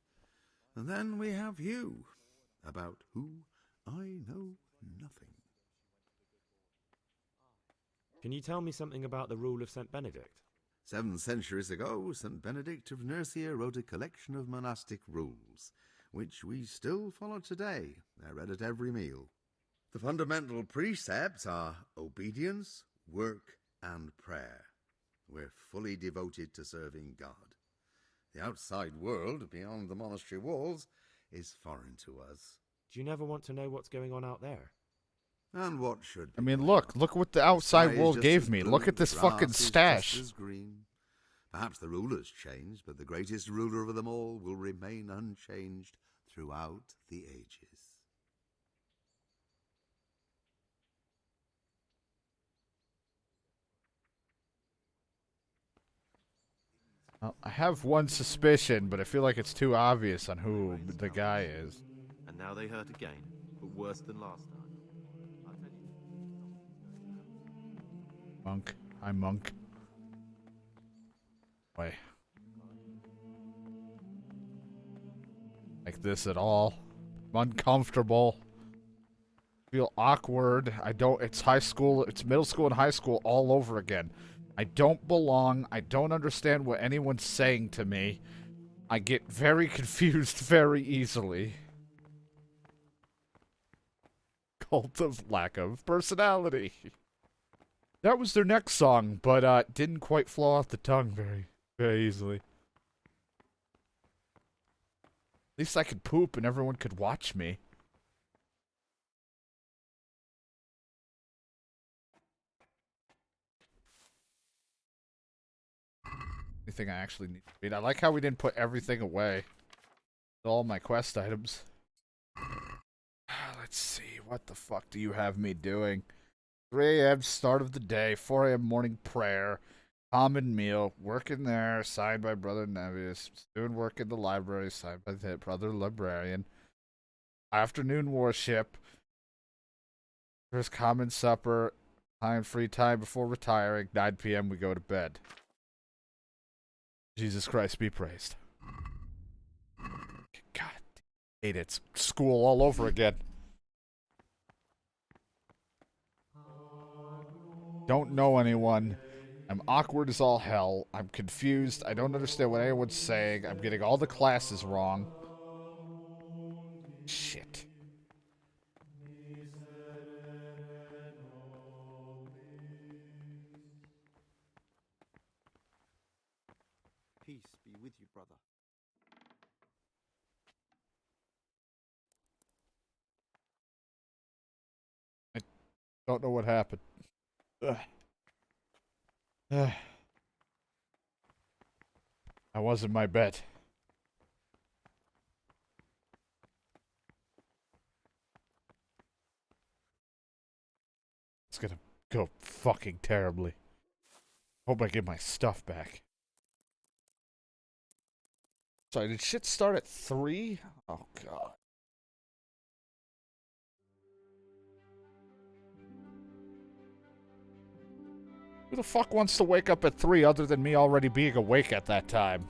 S14: And then we have you, about who I know nothing.
S2: Can you tell me something about the rule of St. Benedict?
S14: 7 centuries ago, St. Benedict of Nursia wrote a collection of monastic rules, which we still follow today. They're read at every meal. The fundamental precepts are obedience, work, and prayer. We're fully devoted to serving God. The outside world, beyond the monastery walls, is foreign to us.
S2: Do you never want to know what's going on out there?
S14: And what should
S1: I mean, look what the outside world gave me. Look at this fucking stash.
S14: Just as green. Perhaps the rulers changed, but the greatest ruler of them all will remain unchanged throughout the ages.
S1: Well, I have one suspicion, but I feel like it's too obvious on who the guy is.
S13: And now they hurt again, but worse than last time. I'll tell you.
S1: Monk. I'm Monk. Wait. Like this at all. I'm uncomfortable. Feel awkward. It's high school, it's middle school and high school all over again. I don't belong. I don't understand what anyone's saying to me. I get very confused very easily. Cult of lack of personality. That was their next song, but didn't quite flow off the tongue very easily. At least I could poop and everyone could watch me. Anything I actually need to read. I like how we didn't put everything away. All my quest items. Let's see. What the fuck do you have me doing? 3 a.m. start of the day. 4 a.m. morning prayer. Common meal. Working there. Signed by Brother Nevius. Doing work in the library. Signed by the Brother Librarian. Afternoon worship. First common supper. Free time before retiring. 9 p.m. we go to bed. Jesus Christ be praised. God, hate it. It's school all over again. Don't know anyone. I'm awkward as all hell. I'm confused. I don't understand what anyone's saying. I'm getting all the classes wrong. Shit.
S11: Peace be with you, brother.
S1: I don't know what happened. Ugh. Ugh. I was in my bed. It's gonna go fucking terribly. Hope I get my stuff back. Sorry, did shit start at 3? Oh, God. Who the fuck wants to wake up at 3 other than me already being awake at that time?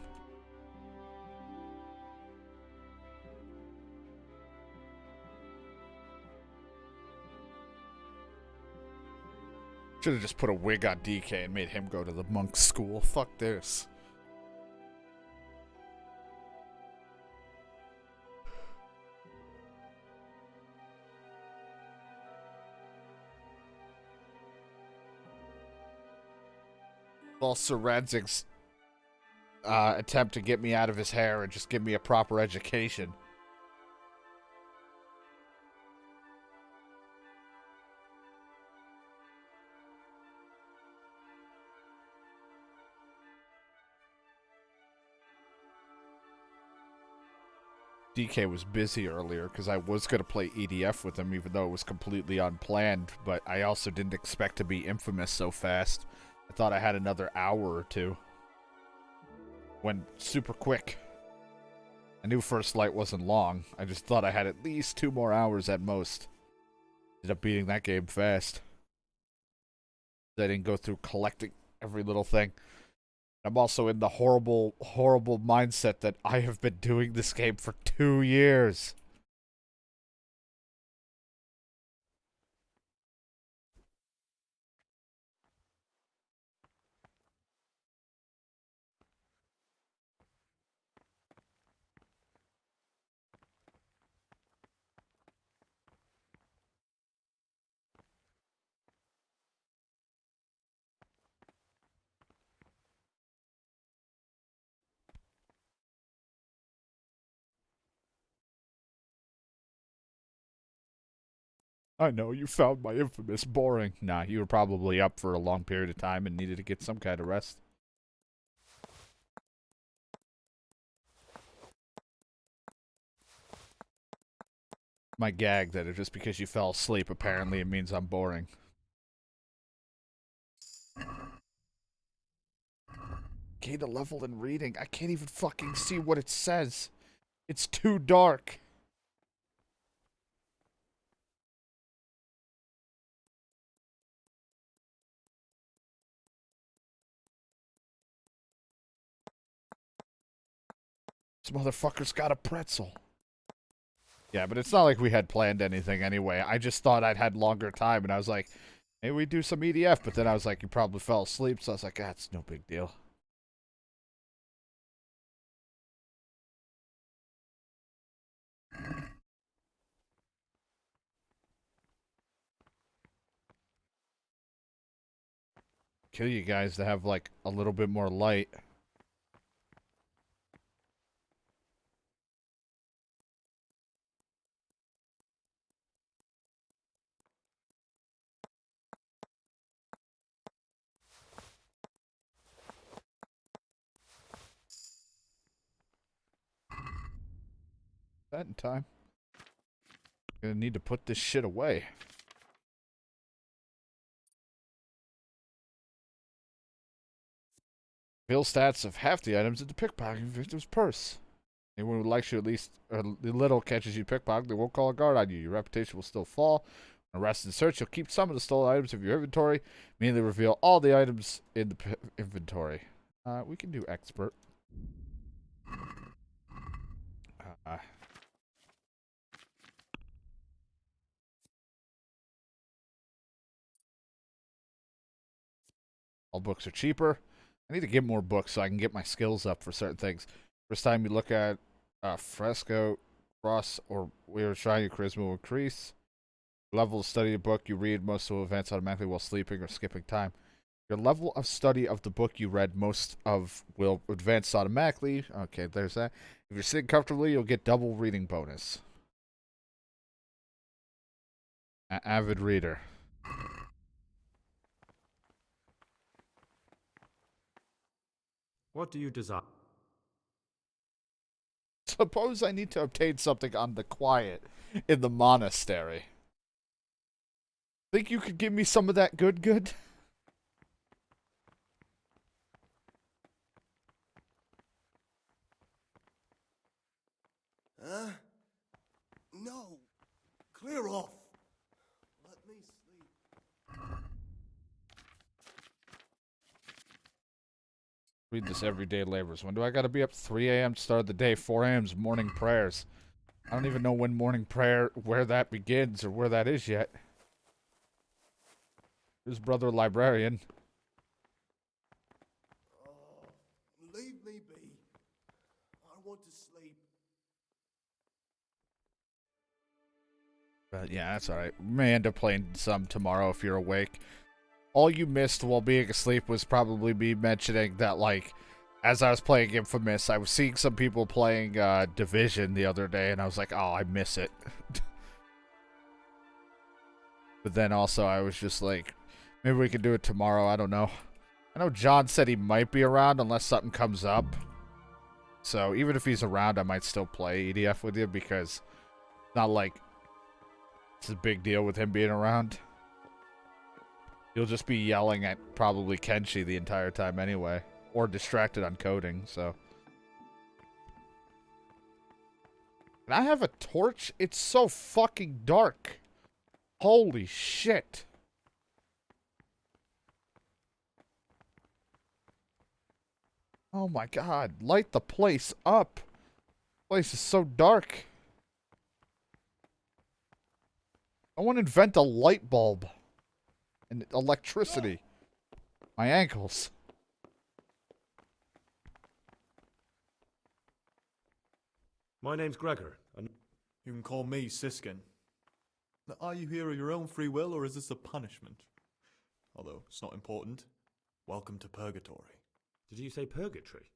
S1: Should have just put a wig on DK and made him go to the monk school. Fuck this. Well, Sir Radzig's attempt to get me out of his hair and just give me a proper education. DK was busy earlier because I was going to play EDF with him even though it was completely unplanned, but I also didn't expect to be infamous so fast. I thought I had another hour or two. Went super quick. I knew First Light wasn't long. I just thought I had at least 2 more hours at most. Ended up beating that game fast. I didn't go through collecting every little thing. I'm also in the horrible, horrible mindset that I have been doing this game for 2 years. I know, you found my infamous boring. Nah, you were probably up for a long period of time and needed to get some kind of rest. My gag that just because you fell asleep, apparently it means I'm boring. Gain a level in reading. I can't even fucking see what it says. It's too dark. This motherfucker's got a pretzel. Yeah, but it's not like we had planned anything anyway. I just thought I'd had longer time, and I was like, maybe we do some EDF, but then I was like, you probably fell asleep, so I was like, ah, it's no big deal. Kill you guys to have, like, a little bit more light. That in time. Gonna need to put this shit away. Reveal stats of half the items in the pickpocketing victim's purse. Anyone who likes you at least a little catches you pickpocket, they won't call a guard on you. Your reputation will still fall. When arrested and searched, you'll keep some of the stolen items of your inventory. Mainly reveal all the items in the inventory. We can do expert. All books are cheaper. I need to get more books so I can get my skills up for certain things. First time you look at fresco, cross, or we are trying your charisma will increase. Level of study of book you read most will advance automatically while sleeping or skipping time. Your level of study of the book you read most of will advance automatically. Okay, there's that. If you're sitting comfortably, you'll get double reading bonus. Avid reader.
S9: What do you desire?
S1: Suppose I need to obtain something on the quiet in the monastery. Think you could give me some of that good?
S4: Huh? No. Clear off. Let me sleep.
S1: Read this everyday labors. When do I gotta be up? 3 a.m. to start the day. 4 a.m.'s morning prayers. I don't even know when morning prayer, where that begins or where that is yet. Who's brother librarian?
S4: Leave me be. I want to sleep.
S1: But yeah, that's alright. We may end up playing some tomorrow if you're awake. all you missed while being asleep was probably me mentioning that, like, as I was playing Infamous, I was seeing some people playing Division the other day, and I was like, oh, I miss it. But then also I was just like, maybe we can do it tomorrow, I don't know. I know John said he might be around unless something comes up. So even if he's around, I might still play EDF with you because it's not like it's a big deal with him being around. You'll just be yelling at probably Kenshi the entire time anyway. Or distracted on coding, so. Can I have a torch? It's so fucking dark. Holy shit. Oh my god. Light the place up. The place is so dark. I want to invent a light bulb. And electricity. My ankles.
S2: My name's Gregor, and
S15: you can call me Siskin. Now, are you here of your own free will, or is this a punishment? Although, it's not important. Welcome to Purgatory.
S2: Did you say purgatory?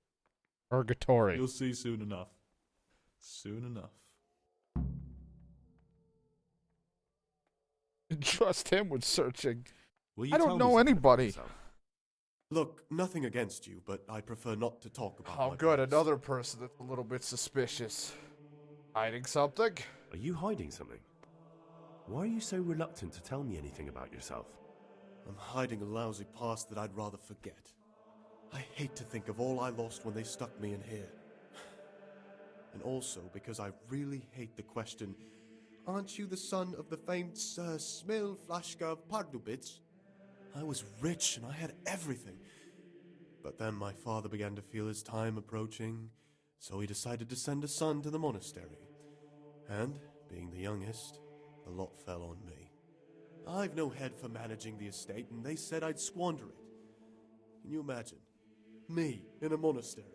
S1: Purgatory.
S15: You'll see soon enough. Soon enough.
S1: Trust him with searching.
S2: Will you
S1: I don't know anybody.
S15: Look, nothing against you, but I prefer not to talk about
S1: Oh,
S15: my
S1: good.
S15: past.
S1: Another person that's a little bit suspicious. Hiding something?
S2: Are you hiding something? Why are you so reluctant to tell me anything about yourself?
S15: I'm hiding a lousy past that I'd rather forget. I hate to think of all I lost when they stuck me in here. And also because I really hate the question, aren't you the son of the famed Sir Smil Flashka of Pardubitz? I was rich and I had everything. But then my father began to feel his time approaching, so he decided to send a son to the monastery. And, being the youngest, the lot fell on me. I've no head for managing the estate, and they said I'd squander it. Can you imagine? Me in a monastery.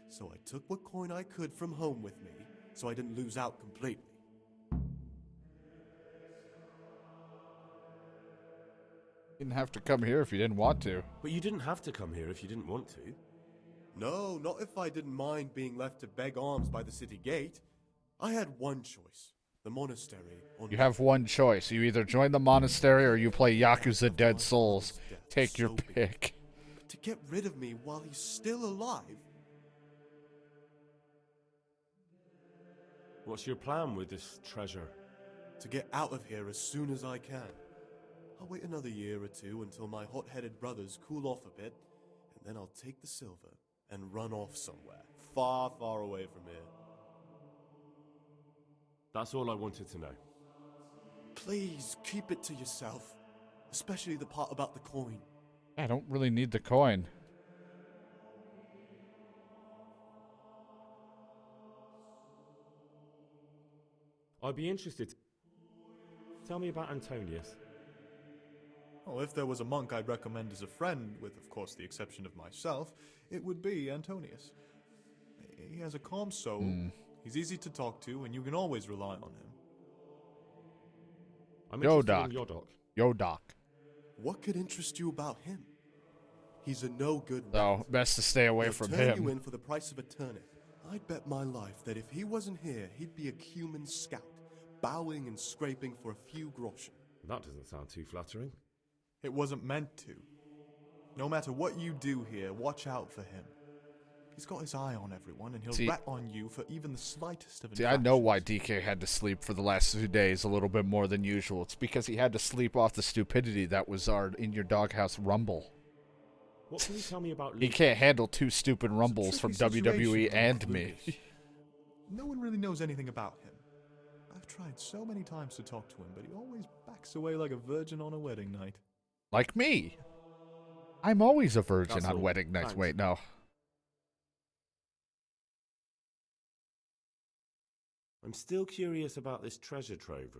S15: So I took what coin I could from home with me, so I didn't lose out completely.
S1: You didn't have to come here if you didn't want to.
S2: But you didn't have to come here if you didn't want to.
S15: No, not if I didn't mind being left to beg alms by the city gate. I had one choice. The monastery.
S1: You have one choice. You either join the monastery or you play Yakuza Dead Souls. Take your pick.
S15: But to get rid of me while he's still alive?
S2: What's your plan with this treasure?
S15: To get out of here as soon as I can. I'll wait another year or two until my hot-headed brothers cool off a bit, and then I'll take the silver and run off somewhere, far, far away from here.
S2: That's all I wanted to know.
S15: Please, keep it to yourself. Especially the part about the coin.
S1: I don't really need the coin.
S2: I'd be interested. Tell me about Antonius.
S15: Oh, if there was a monk I'd recommend as a friend, with of course the exception of myself, it would be Antonius. He has a calm soul, he's easy to talk to, and you can always rely on him.
S2: I'm
S1: Yo,
S2: interested
S1: Doc.
S2: in your doc.
S1: Yo, Doc.
S15: What could interest you about him? He's a no-good
S1: So, best to stay away
S15: He'll
S1: from
S15: turn
S1: him.
S15: you in for the price of a turnip. I'd bet my life that if he wasn't here, he'd be a human scout, bowing and scraping for a few groschen.
S2: That doesn't sound too flattering.
S15: It wasn't meant to. No matter what you do here, watch out for him. He's got his eye on everyone, and he'll rat on you for even the slightest of
S1: See, I know why DK had to sleep for the last 2 days a little bit more than usual. It's because he had to sleep off the stupidity that was our In Your Doghouse Rumble.
S2: What can you tell me about
S1: He can't handle 2 stupid Rumbles from WWE and me.
S15: No one really knows anything about him. I've tried so many times to talk to him, but he always backs away like a virgin on a wedding night.
S1: Like me. I'm always a virgin
S2: That's
S1: on
S2: all.
S1: wedding nights.
S2: Thanks.
S1: Wait, no.
S2: I'm still curious about this treasure trove.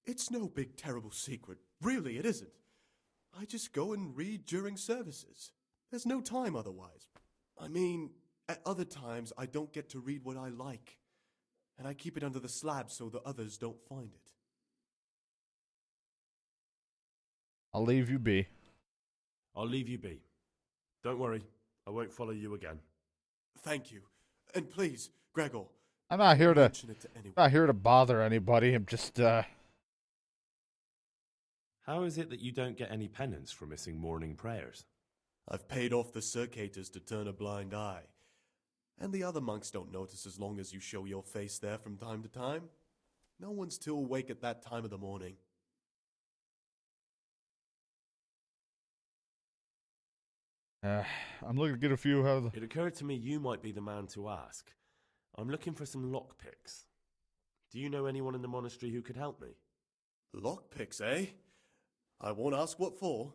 S15: It's no big terrible secret. Really, it isn't. I just go and read during services. There's no time otherwise. I mean, at other times I don't get to read what I like. And I keep it under the slab so the others don't find it.
S1: I'll leave you be.
S2: I'll leave you be. Don't worry, I won't follow you again.
S15: Thank you. And please, Gregor.
S1: I'm not here to
S15: mention it to anyone.
S1: not here to bother anybody. I'm just
S2: How is it that you don't get any penance for missing morning prayers?
S15: I've paid off the circators to turn a blind eye. And the other monks don't notice as long as you show your face there from time to time. No one's too awake at that time of the morning.
S1: I'm looking to get a few out of the...
S2: It occurred to me you might be the man to ask. I'm looking for some lockpicks. Do you know anyone in the monastery who could help me?
S15: Lockpicks, eh? I won't ask what for.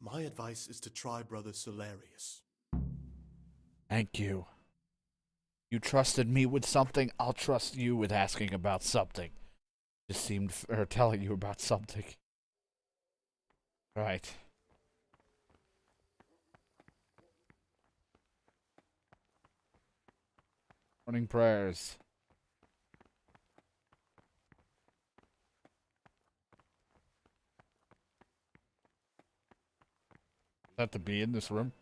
S15: My advice is to try Brother Solarius.
S1: Thank you. You trusted me with something, I'll trust you with asking about something. Just seemed or telling you about something. Right. Morning prayers. Is that to be in this room?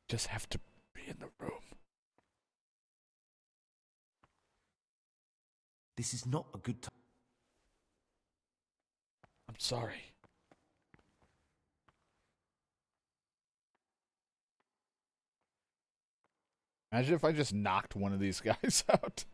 S1: Just have to be in the room.
S8: This is not a good time.
S1: I'm sorry. Imagine if I just knocked one of these guys out.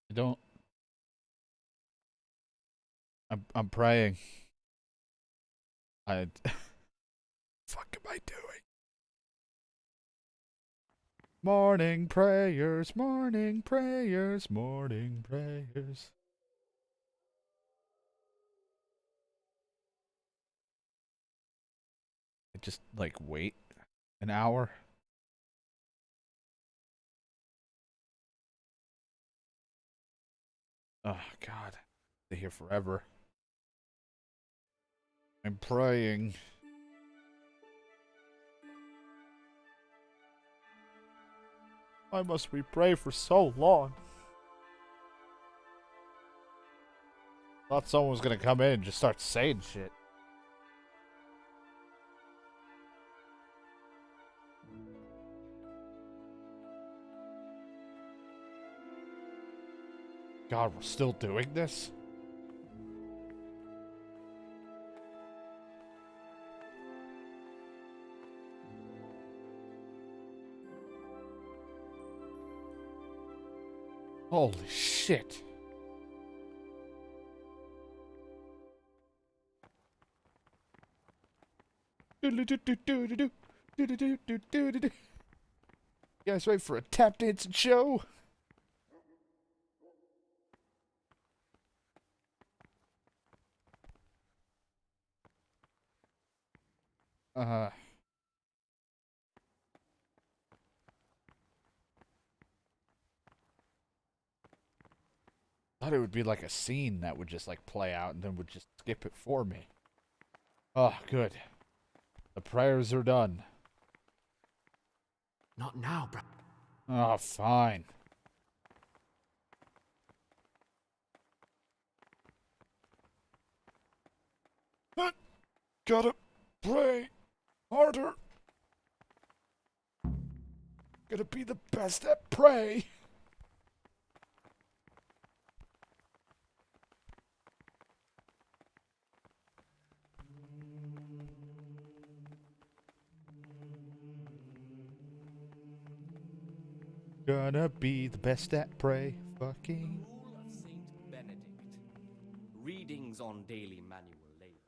S1: I don't. I'm praying. Fuck am I doing? Morning prayers, morning prayers, morning prayers. I just like wait an hour. Oh God, they're here forever. I'm praying. Why must we pray for so long? Thought someone was gonna come in and just start saying shit. God, we're still doing this? Holy shit. You guys ready for a tap dancing show? Thought it would be like a scene that would just like play out and then would just skip it for me. Oh, good. The prayers are done.
S9: Not now, bro.
S1: Oh, fine. Gotta pray harder. Gotta be the best at pray. Gonna be the best at pray. Fucking.
S7: Rule of Saint Benedict. Readings on daily manual labor.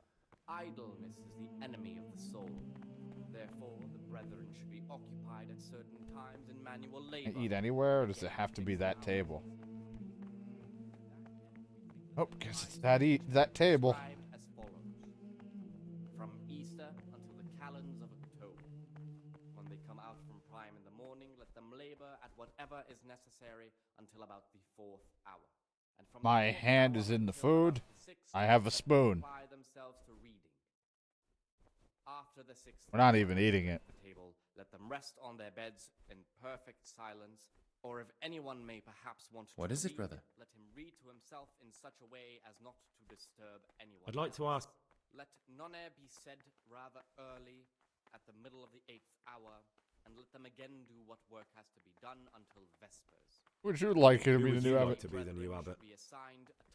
S7: Idleness is the enemy of the soul. Therefore, the brethren should be occupied at certain times in manual labor.
S1: Can I eat anywhere, or does it have to be that table? Oh, guess it's that table.
S7: As follows. From Easter until the calends of October, when they come out from prime in the morning, let them labor at whatever is necessary until about the 4th hour. And from
S1: My
S7: the 4th
S1: hand
S7: hour
S1: is in the
S7: until
S1: food.
S7: about the 6th,
S1: I have a
S7: let them
S1: spoon.
S7: apply themselves to reading. After the 6th
S1: We're not
S7: hour,
S1: even eating it.
S7: the table, let them rest on their beds in perfect silence, or if anyone may perhaps want
S16: What
S7: to
S16: is it,
S7: read,
S16: brother?
S7: let him read to himself in such a way as not to disturb anyone.
S2: I'd like to ask.
S7: Let none be said rather early at the middle of the 8th hour, and let them again do what work has to be done until vespers.
S1: Would you like to
S2: Who
S1: be the
S2: would
S1: new
S2: you
S1: abbot?
S2: like to be the new abbot?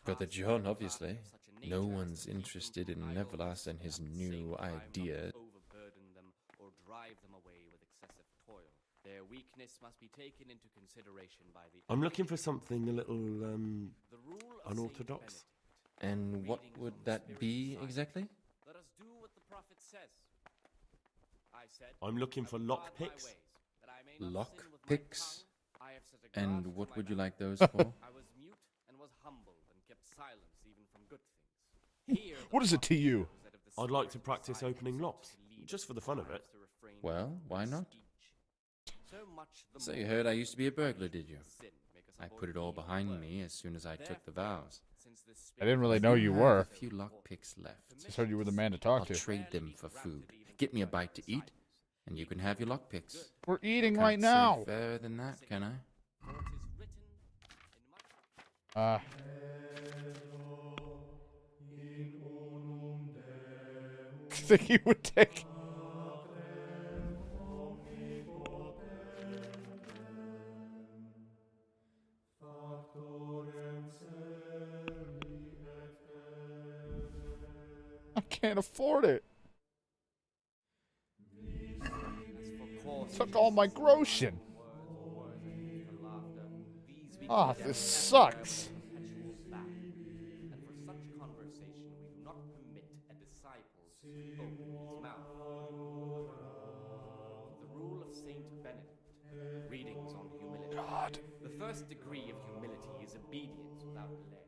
S16: Brother John, obviously. No one's interested in Legolas and his new idea.
S7: Overburden them or drive them away with excessive toil. Their weakness must be taken into consideration by the.
S2: I'm looking for something a little
S7: The rule of
S2: unorthodox.
S16: And what would that be exactly?
S7: Let us do what the prophet says. I said,
S2: I'm looking for lock picks.
S16: Lock picks? And what would you like those for?
S7: I was mute and was humbled and kept silence even from good things. Here,
S1: What is it to you?
S2: I'd like to practice opening locks, just for the fun of it.
S16: Well, why not? So you heard I used to be a burglar, did you? I put it all behind me as soon as I took the vows.
S1: I didn't really know you
S16: have
S1: were.
S16: a few lock picks left.
S1: Just heard you were the man to talk
S16: I'll
S1: to.
S16: trade them for food. Get me a bite to eat, and you can have your lock picks.
S1: We're eating
S16: Can't
S1: right
S16: say
S1: now.
S16: fairer than that, can I?
S1: I think you would take. I can't afford it. Took all my groschen. Ah, this sucks.
S7: And for such conversation we do not permit a disciple to open his mouth. The rule of Saint Benedict. Readings on humility.
S1: God.
S7: The first degree of humility is obedience without delay.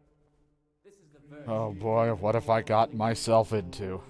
S7: This is the virtue.
S1: Oh boy, what have I got myself into?